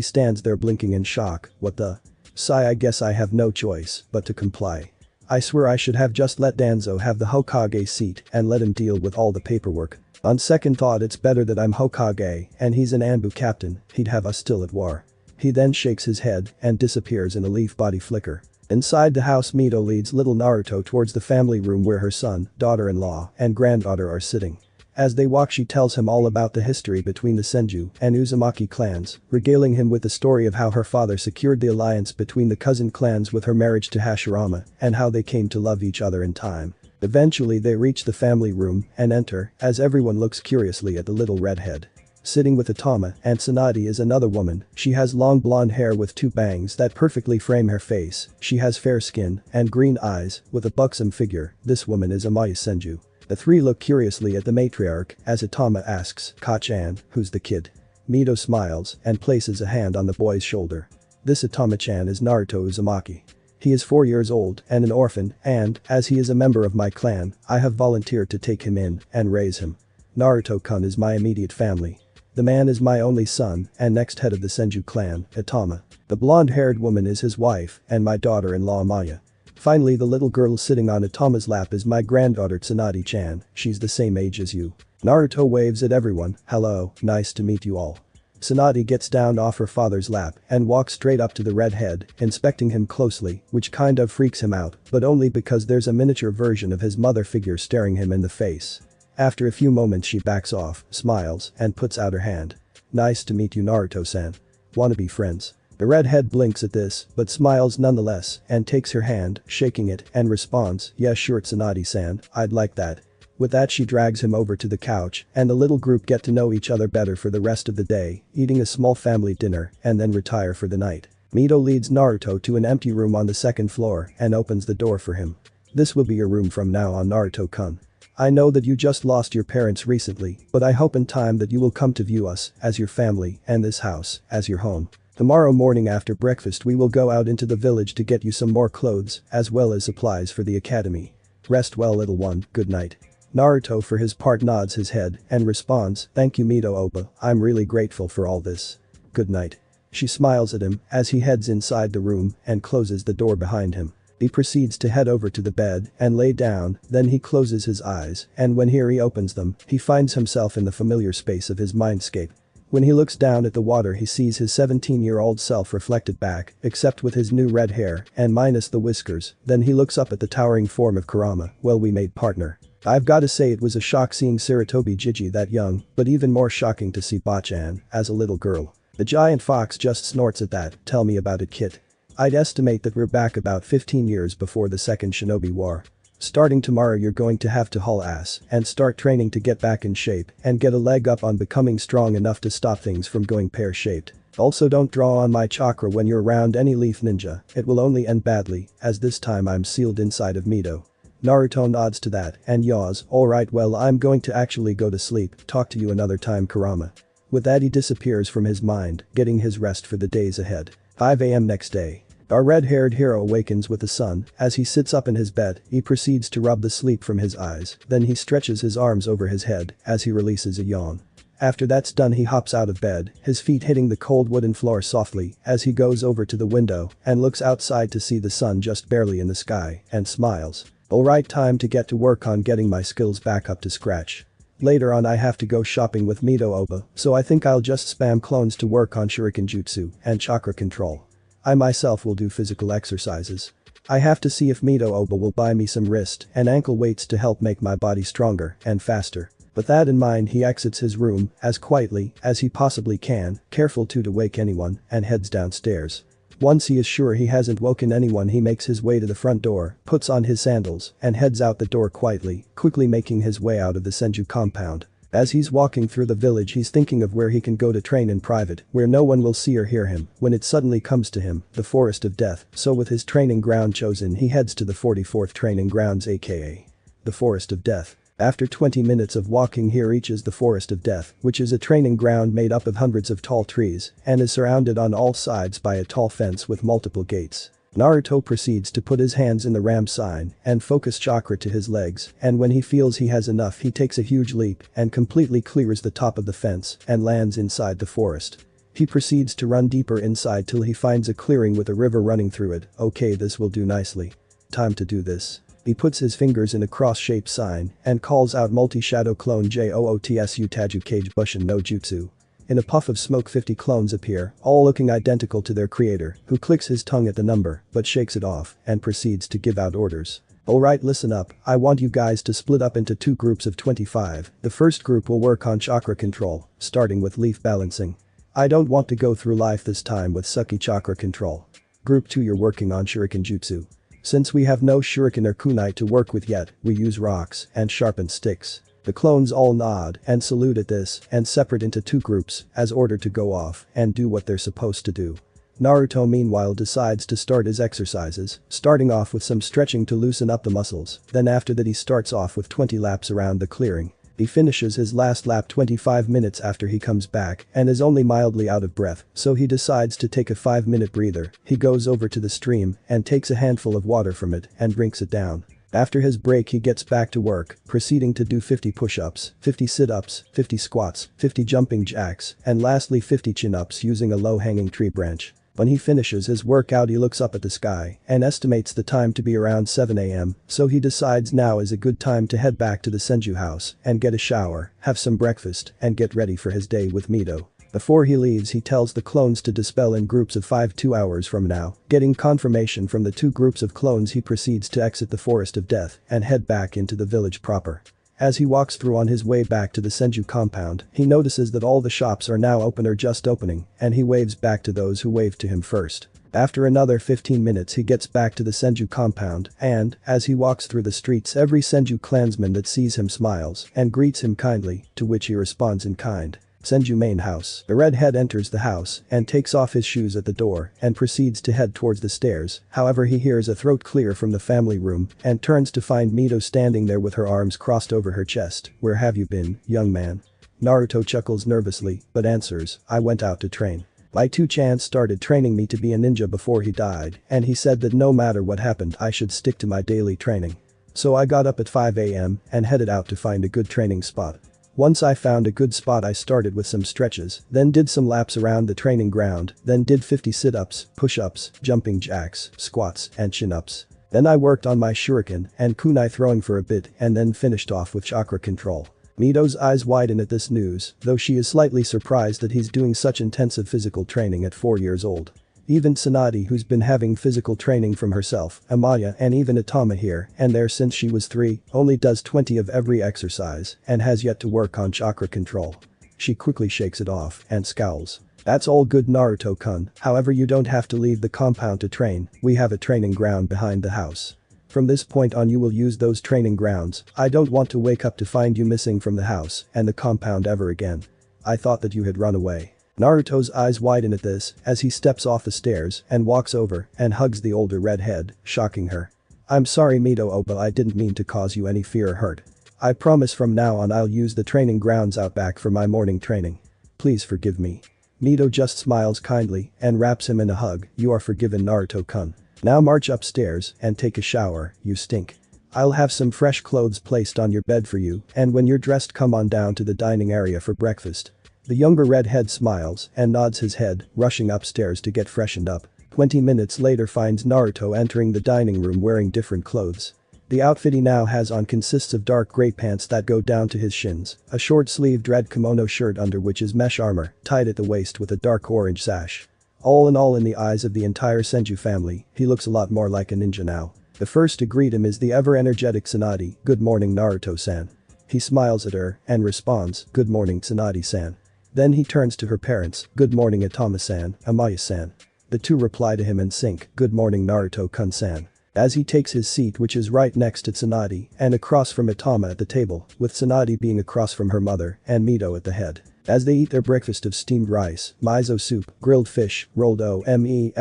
stands there blinking in shock. What the? Sigh, I guess I have no choice but to comply. I swear I should have just let Danzo have the Hokage seat and let him deal with all the paperwork. On second thought it's better that I'm Hokage and he's an Anbu captain, he'd have us still at war. He then shakes his head and disappears in a leaf body flicker. Inside the house Mito leads little Naruto towards the family room where her son, daughter-in-law, and granddaughter are sitting. As they walk she tells him all about the history between the Senju and Uzumaki clans, regaling him with the story of how her father secured the alliance between the cousin clans with her marriage to Hashirama and how they came to love each other in time. Eventually they reach the family room and enter as everyone looks curiously at the little redhead. Sitting with Atama and Tsunade is another woman. She has long blonde hair with 2 bangs that perfectly frame her face. She has fair skin and green eyes with a buxom figure. This woman is Amaya Senju. The 3 look curiously at the matriarch as Atama asks, Ka-chan, who's the kid? Mito smiles and places a hand on the boy's shoulder. This Atama-chan is Naruto Uzumaki. He is 4 years old and an orphan and, as he is a member of my clan, I have volunteered to take him in and raise him. Naruto-kun is my immediate family. The man is my only son and next head of the Senju clan, Atama. The blonde-haired woman is his wife and my daughter-in-law Maya. Finally the little girl sitting on Atama's lap is my granddaughter Tsunade-chan, she's the same age as you. Naruto waves at everyone, hello, nice to meet you all. Tsunade gets down off her father's lap and walks straight up to the redhead, inspecting him closely, which kind of freaks him out, but only because there's a miniature version of his mother figure staring him in the face. After a few moments she backs off, smiles, and puts out her hand. Nice to meet you Naruto-san. Wanna be friends? The redhead blinks at this, but smiles nonetheless, and takes her hand, shaking it, and responds, yeah sure Tsunade-san, I'd like that. With that she drags him over to the couch, and the little group get to know each other better for the rest of the day, eating a small family dinner, and then retire for the night. Mito leads Naruto to an empty room on the 2nd floor and opens the door for him. This will be your room from now on Naruto-kun. I know that you just lost your parents recently, but I hope in time that you will come to view us as your family and this house as your home. Tomorrow morning after breakfast we will go out into the village to get you some more clothes as well as supplies for the academy. Rest well little one, good night. Naruto for his part nods his head and responds, thank you Mito-oba, I'm really grateful for all this. Good night. She smiles at him as he heads inside the room and closes the door behind him. He proceeds to head over to the bed and lay down, then he closes his eyes and when he reopens them, he finds himself in the familiar space of his mindscape. When he looks down at the water he sees his 17-year-old self reflected back, except with his new red hair and minus the whiskers, then he looks up at the towering form of Kurama, well we made partner. I've gotta say it was a shock seeing Saratobi Gigi that young, but even more shocking to see Bachan as a little girl. The giant fox just snorts at that, tell me about it kid. I'd estimate that we're back about 15 years before the second Shinobi War. Starting tomorrow you're going to have to haul ass and start training to get back in shape and get a leg up on becoming strong enough to stop things from going pear-shaped. Also don't draw on my chakra when you're around any leaf ninja, it will only end badly, as this time I'm sealed inside of Mito. Naruto nods to that and yaws, alright well I'm going to actually go to sleep, talk to you another time Kurama. With that he disappears from his mind, getting his rest for the days ahead. 5 AM next day. Our red-haired hero awakens with the sun, as he sits up in his bed, he proceeds to rub the sleep from his eyes, then he stretches his arms over his head as he releases a yawn. After that's done he hops out of bed, his feet hitting the cold wooden floor softly as he goes over to the window and looks outside to see the sun just barely in the sky and smiles. Alright time to get to work on getting my skills back up to scratch. Later on I have to go shopping with Mito Oba, so I think I'll just spam clones to work on shuriken jutsu and chakra control. I myself will do physical exercises. I have to see if Mito Oba will buy me some wrist and ankle weights to help make my body stronger and faster. With that in mind he exits his room as quietly as he possibly can, careful to wake anyone, and heads downstairs. Once he is sure he hasn't woken anyone he makes his way to the front door, puts on his sandals, and heads out the door quietly, quickly making his way out of the Senju compound. As he's walking through the village he's thinking of where he can go to train in private, where no one will see or hear him, when it suddenly comes to him, the Forest of Death, so with his training ground chosen he heads to the 44th training grounds aka the Forest of Death. After 20 minutes of walking he reaches the Forest of Death, which is a training ground made up of hundreds of tall trees and is surrounded on all sides by a tall fence with multiple gates. Naruto proceeds to put his hands in the ram sign and focus chakra to his legs, and when he feels he has enough he takes a huge leap and completely clears the top of the fence and lands inside the forest. He proceeds to run deeper inside till he finds a clearing with a river running through it. Okay, this will do nicely. Time to do this. He puts his fingers in a cross-shaped sign and calls out multi-shadow clone JOOTSU Taju Kage Bushin no Jutsu. In a puff of smoke 50 clones appear, all looking identical to their creator, who clicks his tongue at the number but shakes it off and proceeds to give out orders. Alright listen up, I want you guys to split up into 2 groups of 25, the first group will work on chakra control, starting with leaf balancing. I don't want to go through life this time with sucky chakra control. Group 2 you're working on shuriken jutsu. Since we have no shuriken or kunai to work with yet, we use rocks and sharpened sticks. The clones all nod and salute at this and separate into 2 groups as ordered to go off and do what they're supposed to do. Naruto meanwhile decides to start his exercises, starting off with some stretching to loosen up the muscles, then after that he starts off with 20 laps around the clearing. He finishes his last lap 25 minutes after he comes back and is only mildly out of breath, so he decides to take a 5-minute breather. He goes over to the stream and takes a handful of water from it and drinks it down. After his break he gets back to work, proceeding to do 50 push-ups, 50 sit-ups, 50 squats, 50 jumping jacks, and lastly 50 chin-ups using a low-hanging tree branch. When he finishes his workout he looks up at the sky and estimates the time to be around 7 AM, so he decides now is a good time to head back to the Senju house and get a shower, have some breakfast, and get ready for his day with Mito. Before he leaves he tells the clones to dispel in groups of 5 2 hours from now. Getting confirmation from the 2 groups of clones he proceeds to exit the Forest of Death and head back into the village proper. As he walks through on his way back to the Senju compound, he notices that all the shops are now open or just opening, and he waves back to those who waved to him first. After another 15 minutes he gets back to the Senju compound and, as he walks through the streets every Senju clansman that sees him smiles and greets him kindly, to which he responds in kind. Senju main house. The redhead enters the house and takes off his shoes at the door and proceeds to head towards the stairs, however he hears a throat clear from the family room and turns to find Mito standing there with her arms crossed over her chest. Where have you been, young man? Naruto chuckles nervously, but answers, I went out to train. My 2-chan started training me to be a ninja before he died, and he said that no matter what happened I should stick to my daily training. So I got up at 5 AM and headed out to find a good training spot. Once I found a good spot I started with some stretches, then did some laps around the training ground, then did 50 sit-ups, push-ups, jumping jacks, squats, and chin-ups. Then I worked on my shuriken and kunai throwing for a bit and then finished off with chakra control. Mito's eyes widen at this news, though she is slightly surprised that he's doing such intensive physical training at 4 years old. Even Tsunade, who's been having physical training from herself, Amaya and even Atama here and there since she was 3, only does 20 of every exercise and has yet to work on chakra control. She quickly shakes it off and scowls. That's all good, Naruto-kun, however you don't have to leave the compound to train, we have a training ground behind the house. From this point on you will use those training grounds, I don't want to wake up to find you missing from the house and the compound ever again. I thought that you had run away. Naruto's eyes widen at this as he steps off the stairs and walks over and hugs the older redhead, shocking her. I'm sorry Mito, but I didn't mean to cause you any fear or hurt. I promise from now on I'll use the training grounds out back for my morning training. Please forgive me. Mito just smiles kindly and wraps him in a hug. You are forgiven, Naruto-kun. Now march upstairs and take a shower, you stink. I'll have some fresh clothes placed on your bed for you and when you're dressed come on down to the dining area for breakfast. The younger redhead smiles and nods his head, rushing upstairs to get freshened up. 20 minutes later finds Naruto entering the dining room wearing different clothes. The outfit he now has on consists of dark gray pants that go down to his shins, a short-sleeved red kimono shirt under which is mesh armor, tied at the waist with a dark orange sash. All in the eyes of the entire Senju family, he looks a lot more like a ninja now. The first to greet him is the ever-energetic Tsunade. Good morning, Naruto-san. He smiles at her and responds, good morning, Tsunade-san. Then he turns to her parents, good morning Atama-san, Amaya-san. The two reply to him in sync, good morning Naruto-kun-san. As he takes his seat, which is right next to Tsunade and across from Atama at the table, with Tsunade being across from her mother and Mito at the head. As they eat their breakfast of steamed rice, miso soup, grilled fish, rolled omelette,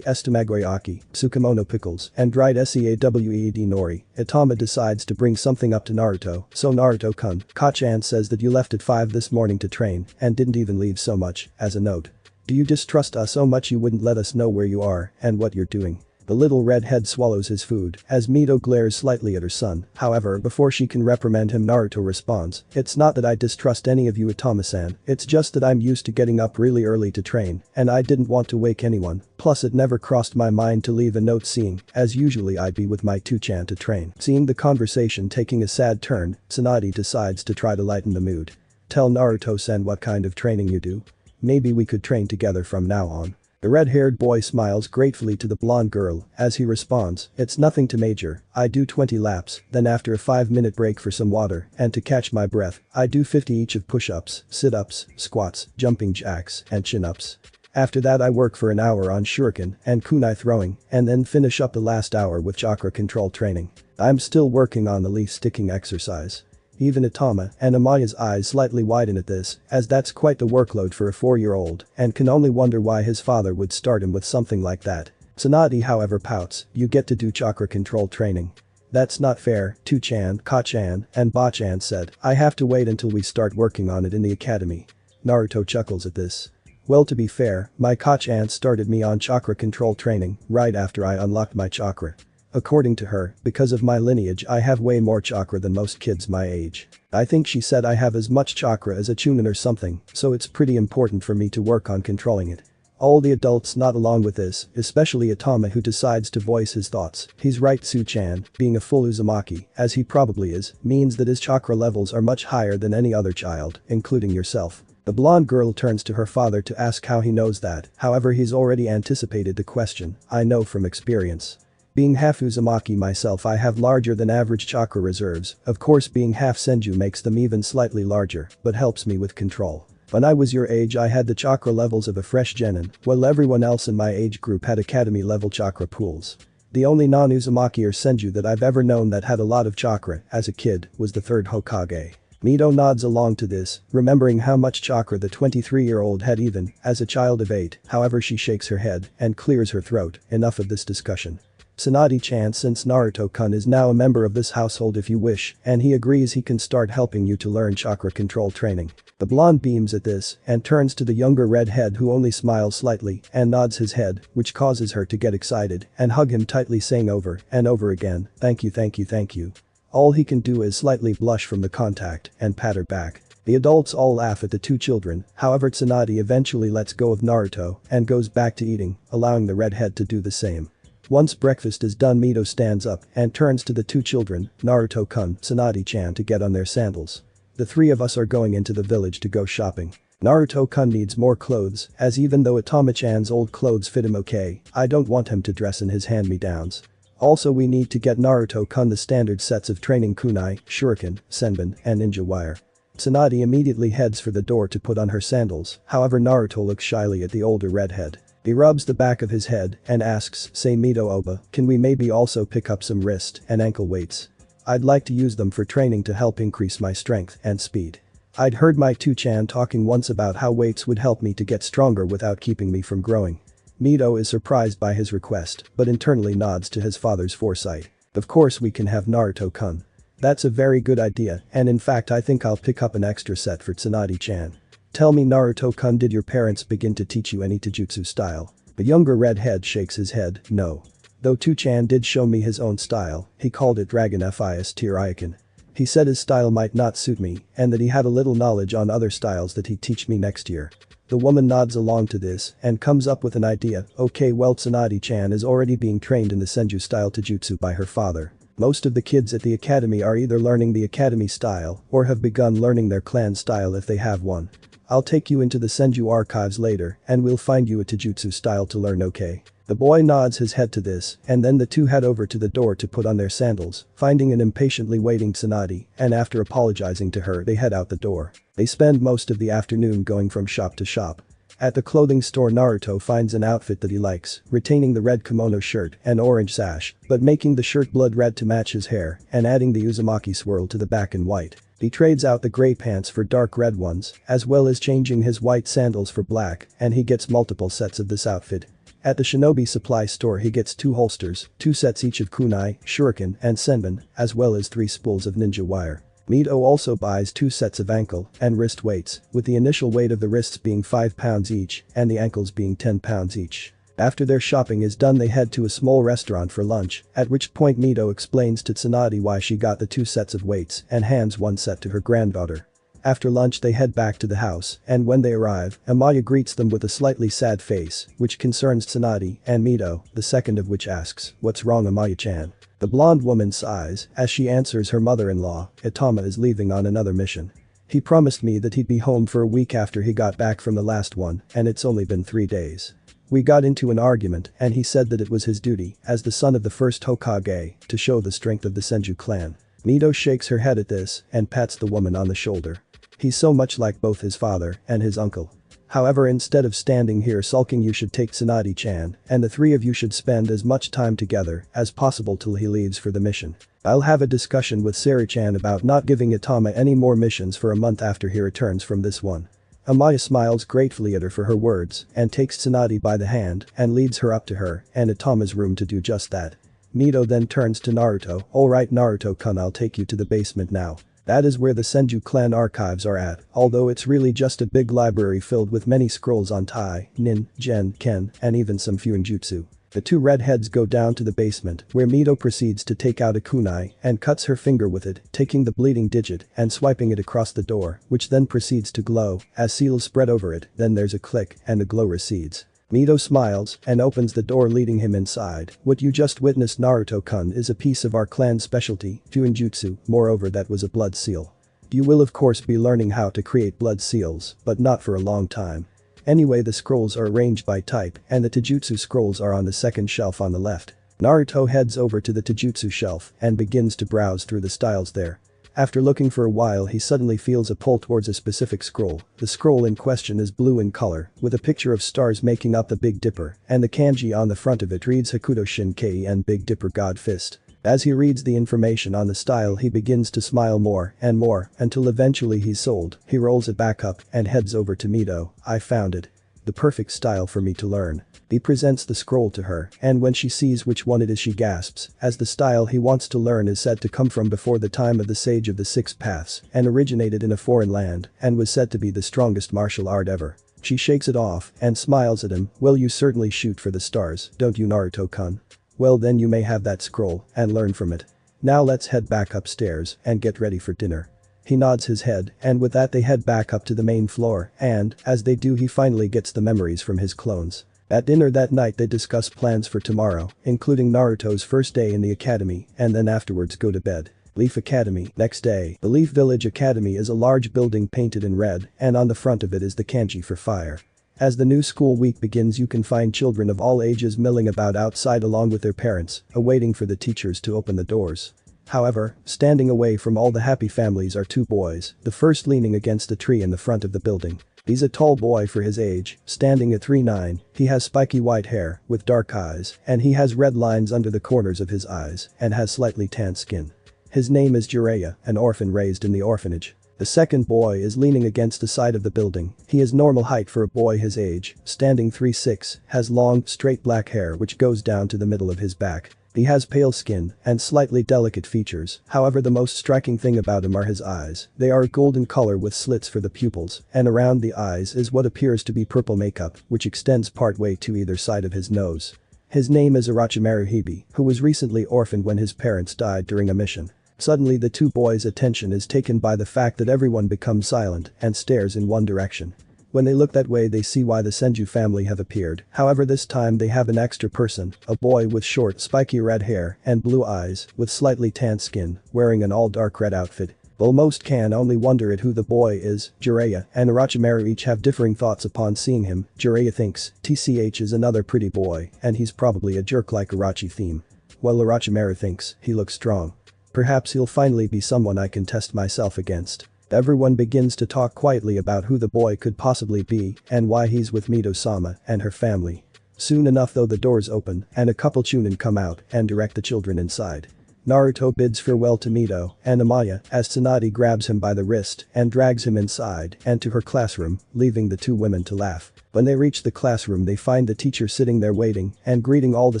estamagoyaki, tsukemono pickles, and dried seaweed nori, Atama decides to bring something up to Naruto. So Naruto-kun, Kachan says that you left at 5 this morning to train and didn't even leave so much as a note. Do you distrust us so much you wouldn't let us know where you are and what you're doing? The little redhead swallows his food as Mito glares slightly at her son. However, before she can reprimand him, Naruto responds, it's not that I distrust any of you Atama-san, it's just that I'm used to getting up really early to train and I didn't want to wake anyone, plus it never crossed my mind to leave a note seeing as usually I'd be with my 2chan to train. Seeing the conversation taking a sad turn, Tsunade decides to try to lighten the mood. Tell Naruto-san what kind of training you do. Maybe we could train together from now on. The red-haired boy smiles gratefully to the blonde girl as he responds, it's nothing too major, I do 20 laps, then after a 5-minute break for some water and to catch my breath, I do 50 each of push-ups, sit-ups, squats, jumping jacks, and chin-ups. After that I work for an hour on shuriken and kunai throwing and then finish up the last hour with chakra control training. I'm still working on the leaf sticking exercise. Even Atama and Amaya's eyes slightly widen at this, as that's quite the workload for a 4-year-old and can only wonder why his father would start him with something like that. Tsunade however pouts, you get to do chakra control training. That's not fair, 2chan, Kachan, and Bachan said, I have to wait until we start working on it in the academy. Naruto chuckles at this. Well, to be fair, my Kachan started me on chakra control training right after I unlocked my chakra. According to her, because of my lineage I have way more chakra than most kids my age. I think she said I have as much chakra as a chunin or something, so it's pretty important for me to work on controlling it. All the adults nod along with this, especially Atama who decides to voice his thoughts. He's right, Tsu-chan, being a full Uzumaki, as he probably is, means that his chakra levels are much higher than any other child, including yourself. The blonde girl turns to her father to ask how he knows that, however he's already anticipated the question, I know from experience. Being half Uzumaki myself I have larger than average chakra reserves, of course being half Senju makes them even slightly larger, but helps me with control. When I was your age I had the chakra levels of a fresh genin, while everyone else in my age group had academy level chakra pools. The only non-Uzumaki or Senju that I've ever known that had a lot of chakra, as a kid, was the 3rd Hokage. Mito nods along to this, remembering how much chakra the 23-year-old had even as a child of 8, however she shakes her head and clears her throat, enough of this discussion. Tsunade-chan, since Naruto-kun is now a member of this household if you wish, and he agrees he can start helping you to learn chakra control training. The blonde beams at this and turns to the younger redhead who only smiles slightly and nods his head, which causes her to get excited and hug him tightly saying over and over again, thank you, thank you, thank you. All he can do is slightly blush from the contact and pat her back. The adults all laugh at the two children, however Tsunade eventually lets go of Naruto and goes back to eating, allowing the redhead to do the same. Once breakfast is done, Mito stands up and turns to the two children, Naruto-kun, Tsunade-chan, to get on their sandals. The 3 of us are going into the village to go shopping. Naruto-kun needs more clothes, as even though Atama-chan's old clothes fit him okay, I don't want him to dress in his hand-me-downs. Also we need to get Naruto-kun the standard sets of training kunai, shuriken, senbon, and ninja wire. Tsunade immediately heads for the door to put on her sandals, however Naruto looks shyly at the older redhead. He rubs the back of his head and asks, "Say Mito Oba, can we maybe also pick up some wrist and ankle weights? I'd like to use them for training to help increase my strength and speed. I'd heard my 2chan talking once about how weights would help me to get stronger without keeping me from growing." Mito is surprised by his request, but internally nods to his father's foresight. "Of course we can have Naruto-kun. That's a very good idea, and in fact I think I'll pick up an extra set for Tsunade-chan. Tell me Naruto-kun, did your parents begin to teach you any taijutsu style?" The younger redhead shakes his head, "No. Though 2chan did show me his own style, he called it Dragon Fis Tiraiken. He said his style might not suit me, and that he had a little knowledge on other styles that he'd teach me next year." The woman nods along to this and comes up with an idea. "Okay, well Tsunade-chan is already being trained in the Senju style taijutsu by her father. Most of the kids at the academy are either learning the academy style or have begun learning their clan style if they have one. I'll take you into the Senju archives later and we'll find you a taijutsu style to learn, okay?" The boy nods his head to this and then the two head over to the door to put on their sandals, finding an impatiently waiting Tsunade, and after apologizing to her they head out the door. They spend most of the afternoon going from shop to shop. At the clothing store Naruto finds an outfit that he likes, retaining the red kimono shirt and orange sash, but making the shirt blood red to match his hair and adding the Uzumaki swirl to the back in white. He trades out the gray pants for dark red ones, as well as changing his white sandals for black, and he gets multiple sets of this outfit. At the shinobi supply store he gets 2 holsters, 2 sets each of kunai, shuriken, and senbon, as well as 3 spools of ninja wire. Mito also buys 2 sets of ankle and wrist weights, with the initial weight of the wrists being 5 pounds each and the ankles being 10 pounds each. After their shopping is done they head to a small restaurant for lunch, at which point Mito explains to Tsunade why she got the 2 sets of weights and hands 1 set to her granddaughter. After lunch they head back to the house, and when they arrive, Amaya greets them with a slightly sad face, which concerns Tsunade and Mito, the second of which asks, "What's wrong, Amaya-chan?" The blonde woman sighs as she answers her mother-in-law, "Itama is leaving on another mission. He promised me that he'd be home for a week after he got back from the last one, and it's only been 3 days. We got into an argument and he said that it was his duty, as the son of the first Hokage, to show the strength of the Senju clan." Mito shakes her head at this and pats the woman on the shoulder. He's so much like both his father and his uncle. However, instead of standing here sulking, you should take Tsunade-chan, and the 3 of you should spend as much time together as possible till he leaves for the mission. I'll have a discussion with Sari-chan about not giving Itama any more missions for a month after he returns from this one." Amaya smiles gratefully at her for her words and takes Tsunade by the hand and leads her up to her and Itama's room to do just that. Mito then turns to Naruto. "Alright Naruto-kun, I'll take you to the basement now. That is where the Senju clan archives are at, although it's really just a big library filled with many scrolls on Tai, Nin, Gen, Ken, and even some Fuinjutsu." The 2 redheads go down to the basement, where Mito proceeds to take out a kunai and cuts her finger with it, taking the bleeding digit and swiping it across the door, which then proceeds to glow as seals spread over it, then there's a click and the glow recedes. Mito smiles and opens the door, leading him inside. "What you just witnessed, Naruto-kun, is a piece of our clan's specialty, Fuinjutsu, moreover that was a blood seal. You will of course be learning how to create blood seals, but not for a long time. Anyway, the scrolls are arranged by type and the taijutsu scrolls are on the second shelf on the left." Naruto heads over to the taijutsu shelf and begins to browse through the styles there. After looking for a while he suddenly feels a pull towards a specific scroll. The scroll in question is blue in color, with a picture of stars making up the Big Dipper, and the kanji on the front of it reads Hakuto Shinkei and Big Dipper God Fist. As he reads the information on the style he begins to smile more and more until eventually he's sold. He rolls it back up and heads over to Mito. "I found it. The perfect style for me to learn." He presents the scroll to her, and when she sees which one it is she gasps, as the style he wants to learn is said to come from before the time of the Sage of the Six Paths and originated in a foreign land and was said to be the strongest martial art ever. She shakes it off and smiles at him. "Well, you certainly shoot for the stars, don't you, Naruto-kun? Well then you may have that scroll and learn from it. Now let's head back upstairs and get ready for dinner." He nods his head, and with that they head back up to the main floor and, as they do, he finally gets the memories from his clones. At dinner that night they discuss plans for tomorrow, including Naruto's first day in the academy, and then afterwards go to bed. Leaf Academy. Next day, the Leaf Village Academy is a large building painted in red, and on the front of it is the kanji for fire. As the new school week begins, you can find children of all ages milling about outside along with their parents, awaiting for the teachers to open the doors. However, standing away from all the happy families are two boys, the first leaning against a tree in the front of the building. He's a tall boy for his age, standing at 3'9", he has spiky white hair, with dark eyes, and he has red lines under the corners of his eyes, and has slightly tanned skin. His name is Jiraiya, an orphan raised in the orphanage. The second boy is leaning against the side of the building. He is normal height for a boy his age, standing 3'6", has long, straight black hair which goes down to the middle of his back. He has pale skin and slightly delicate features, however the most striking thing about him are his eyes. They are a golden color with slits for the pupils, and around the eyes is what appears to be purple makeup, which extends partway to either side of his nose. His name is Orochimaru Hibi, who was recently orphaned when his parents died during a mission. Suddenly the two boys' attention is taken by the fact that everyone becomes silent and stares in one direction. When they look that way they see why the Senju family have appeared, however this time they have an extra person, a boy with short spiky red hair and blue eyes, with slightly tanned skin, wearing an all dark red outfit. While most can only wonder at who the boy is, Jiraiya and Orochimaru each have differing thoughts upon seeing him. Jiraiya thinks, TCH is another pretty boy, and he's probably a jerk like Orochi theme. While Orochimaru thinks, he looks strong. Perhaps he'll finally be someone I can test myself against. Everyone begins to talk quietly about who the boy could possibly be and why he's with Mito-sama and her family. Soon enough though the doors open and a couple chunin come out and direct the children inside. Naruto bids farewell to Mito and Amaya as Tsunade grabs him by the wrist and drags him inside and to her classroom, leaving the two women to laugh. When they reach the classroom they find the teacher sitting there waiting and greeting all the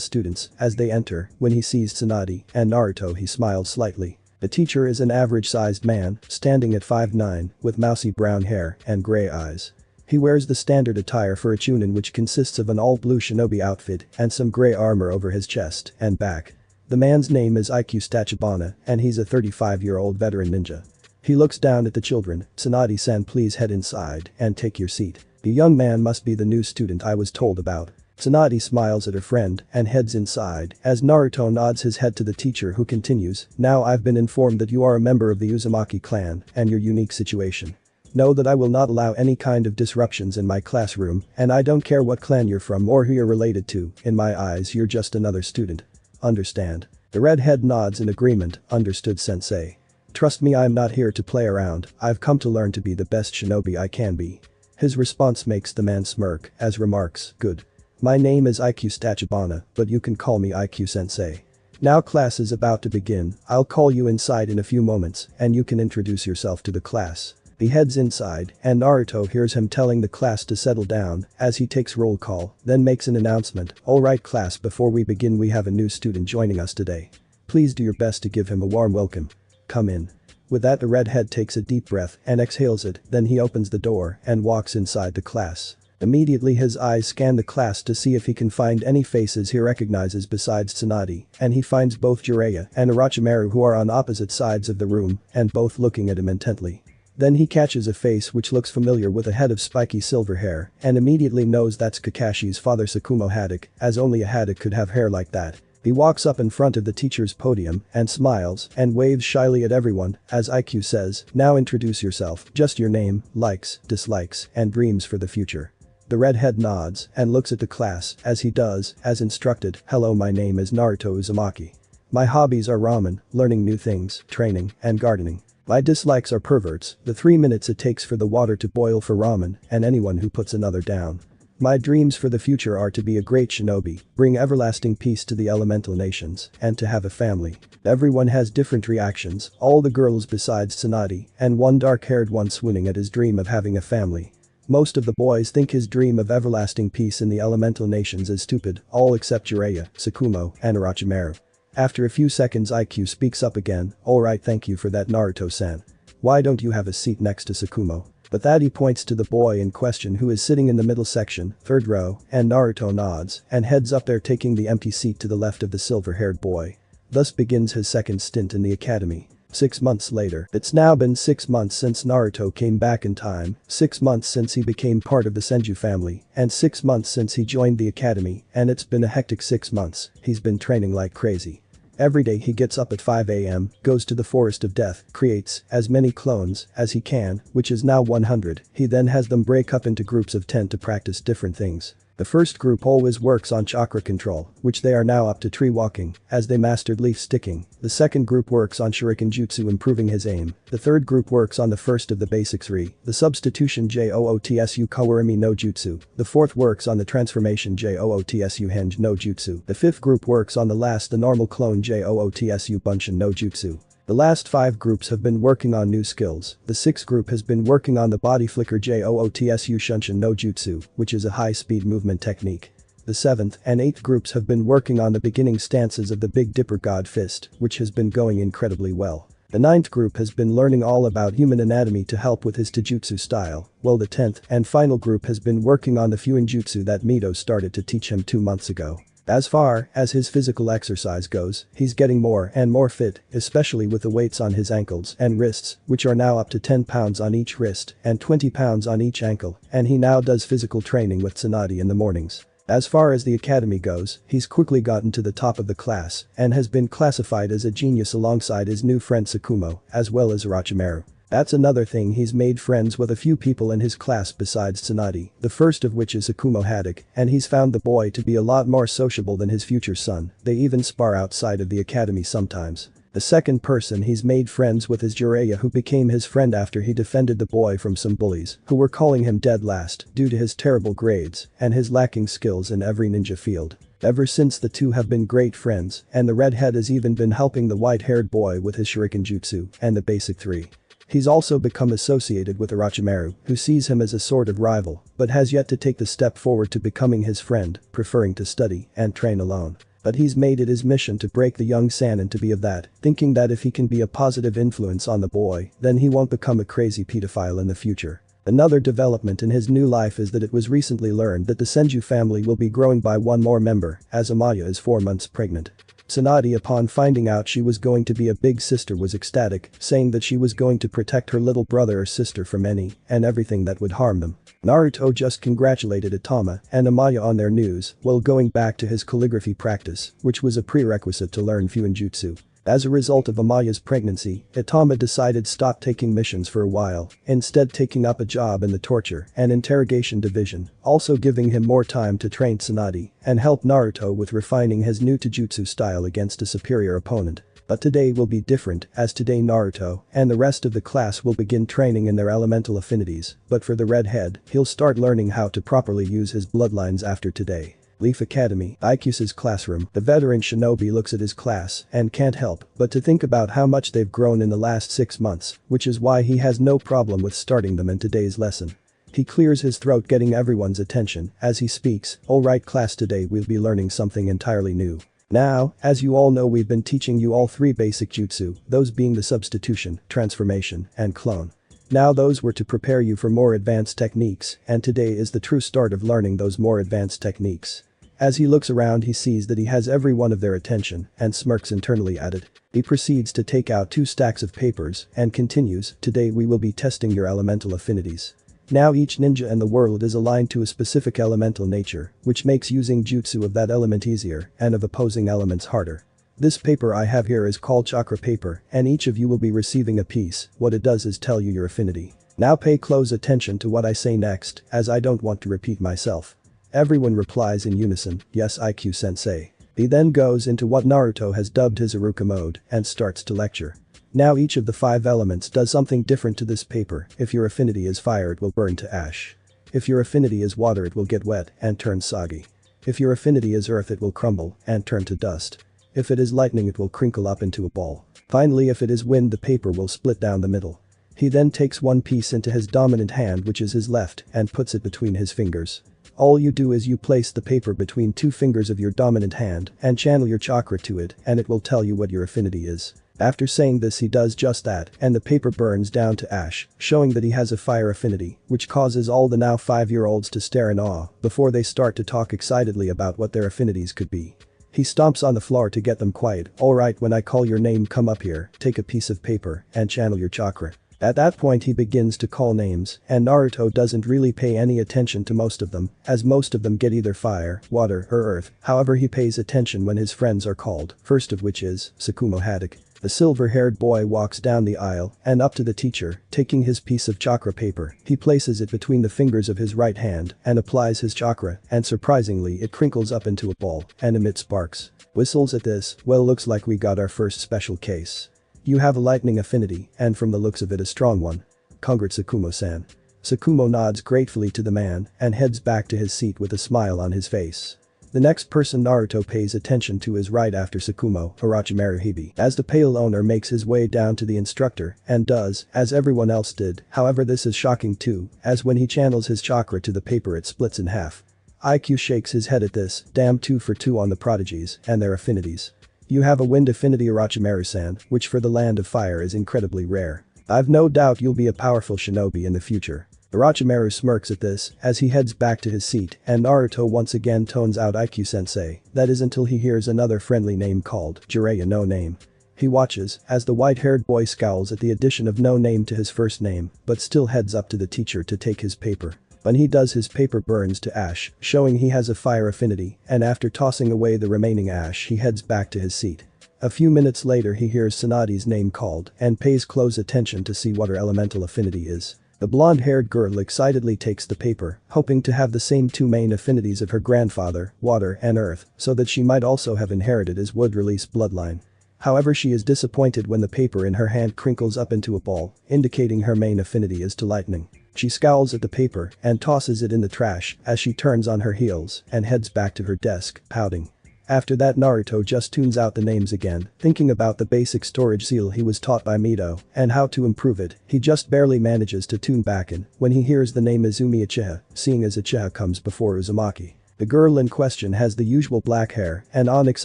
students as they enter. When he sees Tsunade and Naruto he smiles slightly. The teacher is an average-sized man, standing at 5'9", with mousy brown hair and gray eyes. He wears the standard attire for a chunin which consists of an all-blue shinobi outfit and some gray armor over his chest and back. The man's name is Ikyu Tachibana and he's a 35-year-old veteran ninja. He looks down at the children. Tsunade-san, please head inside and take your seat. The young man must be the new student I was told about. Tsunade smiles at her friend and heads inside as Naruto nods his head to the teacher who continues, now I've been informed that you are a member of the Uzumaki clan and your unique situation. Know that I will not allow any kind of disruptions in my classroom and I don't care what clan you're from or who you're related to, in my eyes you're just another student. Understand? The redhead nods in agreement, understood sensei. Trust me, I'm not here to play around, I've come to learn to be the best shinobi I can be. His response makes the man smirk as remarks, good. My name is Ikyu Tachibana, but you can call me Ikyu Sensei. Now class is about to begin, I'll call you inside in a few moments and you can introduce yourself to the class. He heads inside and Naruto hears him telling the class to settle down as he takes roll call, then makes an announcement, alright class, before we begin we have a new student joining us today. Please do your best to give him a warm welcome. Come in. With that the redhead takes a deep breath and exhales it, then he opens the door and walks inside the class. Immediately his eyes scan the class to see if he can find any faces he recognizes besides Tsunade, and he finds both Jiraiya and Orochimaru who are on opposite sides of the room and both looking at him intently. Then he catches a face which looks familiar with a head of spiky silver hair and immediately knows that's Kakashi's father Sakumo Haddock, as only a Haddock could have hair like that. He walks up in front of the teacher's podium and smiles and waves shyly at everyone as Ikyu says, now introduce yourself, just your name, likes, dislikes, and dreams for the future. The redhead nods and looks at the class as he does, as instructed, hello, my name is Naruto Uzumaki. My hobbies are ramen, learning new things, training, and gardening. My dislikes are perverts, the 3 minutes it takes for the water to boil for ramen, and anyone who puts another down. My dreams for the future are to be a great shinobi, bring everlasting peace to the elemental nations, and to have a family. Everyone has different reactions, all the girls besides Tsunade, and one dark-haired one swooning at his dream of having a family. Most of the boys think his dream of everlasting peace in the elemental nations is stupid, all except Jiraiya, Sakumo, and Orochimaru. After a few seconds Ikyu speaks up again, alright, thank you for that Naruto-san. Why don't you have a seat next to Sakumo? But that he points to the boy in question who is sitting in the middle section, third row, and Naruto nods and heads up there taking the empty seat to the left of the silver-haired boy. Thus begins his second stint in the academy. 6 months later. It's now been 6 months since Naruto came back in time, 6 months since he became part of the Senju family, and 6 months since he joined the academy, and it's been a hectic 6 months, he's been training like crazy. Every day he gets up at 5 a.m., goes to the forest of death, creates as many clones as he can, which is now 100. He then has them break up into groups of 10 to practice different things. The first group always works on chakra control, which they are now up to tree walking, as they mastered leaf sticking. The second group works on shuriken jutsu, improving his aim. The third group works on the first of the basic three, the substitution Jootsu Kawarimi no Jutsu. The fourth works on the transformation Jootsu Henge no Jutsu. The fifth group works on the last, the normal clone Jootsu Bunshin no Jutsu. The last 5 groups have been working on new skills. The 6th group has been working on the body flicker Jootsu Shunshin no Jutsu, which is a high-speed movement technique. The 7th and 8th groups have been working on the beginning stances of the Big Dipper God Fist, which has been going incredibly well. The 9th group has been learning all about human anatomy to help with his Taijutsu style, while the 10th and final group has been working on the Fuin Jutsu that Mito started to teach him 2 months ago. As far as his physical exercise goes, he's getting more and more fit, especially with the weights on his ankles and wrists, which are now up to 10 pounds on each wrist and 20 pounds on each ankle, and he now does physical training with Tsunade in the mornings. As far as the academy goes, he's quickly gotten to the top of the class and has been classified as a genius alongside his new friend Sakumo, as well as Orochimaru. That's another thing, he's made friends with a few people in his class besides Tsunade, the first of which is Akumo Haddock, and he's found the boy to be a lot more sociable than his future son. They even spar outside of the academy sometimes. The second person he's made friends with is Jiraiya, who became his friend after he defended the boy from some bullies who were calling him dead last due to his terrible grades and his lacking skills in every ninja field. Ever since, the two have been great friends, and the redhead has even been helping the white-haired boy with his shuriken jutsu and the basic 3. He's also become associated with Orochimaru, who sees him as a sort of rival, but has yet to take the step forward to becoming his friend, preferring to study and train alone. But he's made it his mission to break the young sannin to be of that, thinking that if he can be a positive influence on the boy, then he won't become a crazy pedophile in the future. Another development in his new life is that it was recently learned that the Senju family will be growing by 1 more member, as Amaya is 4 months pregnant. Tsunade, upon finding out she was going to be a big sister, was ecstatic, saying that she was going to protect her little brother or sister from any and everything that would harm them. Naruto just congratulated Itama and Amaya on their news while going back to his calligraphy practice, which was a prerequisite to learn Fuin Jutsu. As a result of Amaya's pregnancy, Itama decided to stop taking missions for a while, instead taking up a job in the torture and interrogation division, also giving him more time to train Tsunade and help Naruto with refining his new taijutsu style against a superior opponent. But today will be different, as today Naruto and the rest of the class will begin training in their elemental affinities, but for the redhead, he'll start learning how to properly use his bloodlines after today. Leaf Academy, Ikusu's classroom. The veteran shinobi looks at his class and can't help but to think about how much they've grown in the last 6 months, which is why he has no problem with starting them in today's lesson. He clears his throat, getting everyone's attention as he speaks. Alright class, today we'll be learning something entirely new. Now, as you all know, we've been teaching you all 3 basic jutsu, those being the substitution, transformation, and clone. Now those were to prepare you for more advanced techniques, and today is the true start of learning those more advanced techniques. As he looks around, he sees that he has every one of their attention and smirks internally at it. He proceeds to take out 2 stacks of papers and continues, today we will be testing your elemental affinities. Now each ninja in the world is aligned to a specific elemental nature, which makes using jutsu of that element easier and of opposing elements harder. This paper I have here is called chakra paper, and each of you will be receiving a piece. What it does is tell you your affinity. Now pay close attention to what I say next, as I don't want to repeat myself. Everyone replies in unison, yes IQ sensei. He then goes into what Naruto has dubbed his Iruka mode and starts to lecture. Now each of the 5 elements does something different to this paper. If your affinity is fire, it will burn to ash. If your affinity is water, it will get wet and turn soggy. If your affinity is earth, it will crumble and turn to dust. If it is lightning, it will crinkle up into a ball. Finally, if it is wind, the paper will split down the middle. He then takes one piece into his dominant hand, which is his left, and puts it between his fingers. All you do is you place the paper between 2 fingers of your dominant hand and channel your chakra to it, and it will tell you what your affinity is. After saying this, he does just that, and the paper burns down to ash, showing that he has a fire affinity, which causes all the now 5-year-olds to stare in awe before they start to talk excitedly about what their affinities could be. He stomps on the floor to get them quiet. Alright, when I call your name, come up here, take a piece of paper and channel your chakra. At that point he begins to call names, and Naruto doesn't really pay any attention to most of them, as most of them get either fire, water, or earth. However, he pays attention when his friends are called, first of which is Tsukumo Haddock. The silver-haired boy walks down the aisle and up to the teacher, taking his piece of chakra paper. He places it between the fingers of his right hand and applies his chakra, and surprisingly it crinkles up into a ball and emits sparks. Whistles at this. Well, looks like we got our first special case. You have a lightning affinity, and from the looks of it a strong one. Congrats, Tsukumo-san. Tsukumo nods gratefully to the man and heads back to his seat with a smile on his face. The next person Naruto pays attention to is right after Tsukumo, Orochimaru Hibi, as the pale owner makes his way down to the instructor and does, as everyone else did. However, this is shocking too, as when he channels his chakra to the paper it splits in half. IQ shakes his head at this. Damn, 2 for 2 on the prodigies and their affinities. You have a wind affinity, Orochimaru-san, which for the land of fire is incredibly rare. I've no doubt you'll be a powerful shinobi in the future. Orochimaru smirks at this as he heads back to his seat, and Naruto once again tones out IQ-sensei, that is until he hears another friendly name called Jiraiya no name. He watches as the white-haired boy scowls at the addition of no name to his first name, but still heads up to the teacher to take his paper. When he does, his paper burns to ash, showing he has a fire affinity, and after tossing away the remaining ash he heads back to his seat. A few minutes later he hears Tsunade's name called and pays close attention to see what her elemental affinity is. The blonde-haired girl excitedly takes the paper, hoping to have the same 2 main affinities of her grandfather, water and earth, so that she might also have inherited his wood-release bloodline. However, she is disappointed when the paper in her hand crinkles up into a ball, indicating her main affinity is to lightning. She scowls at the paper and tosses it in the trash as she turns on her heels and heads back to her desk, pouting. After that, Naruto just tunes out the names again, thinking about the basic storage seal he was taught by Mito and how to improve it. He just barely manages to tune back in when he hears the name Izumi Uchiha, seeing as Uchiha comes before Uzumaki. The girl in question has the usual black hair and onyx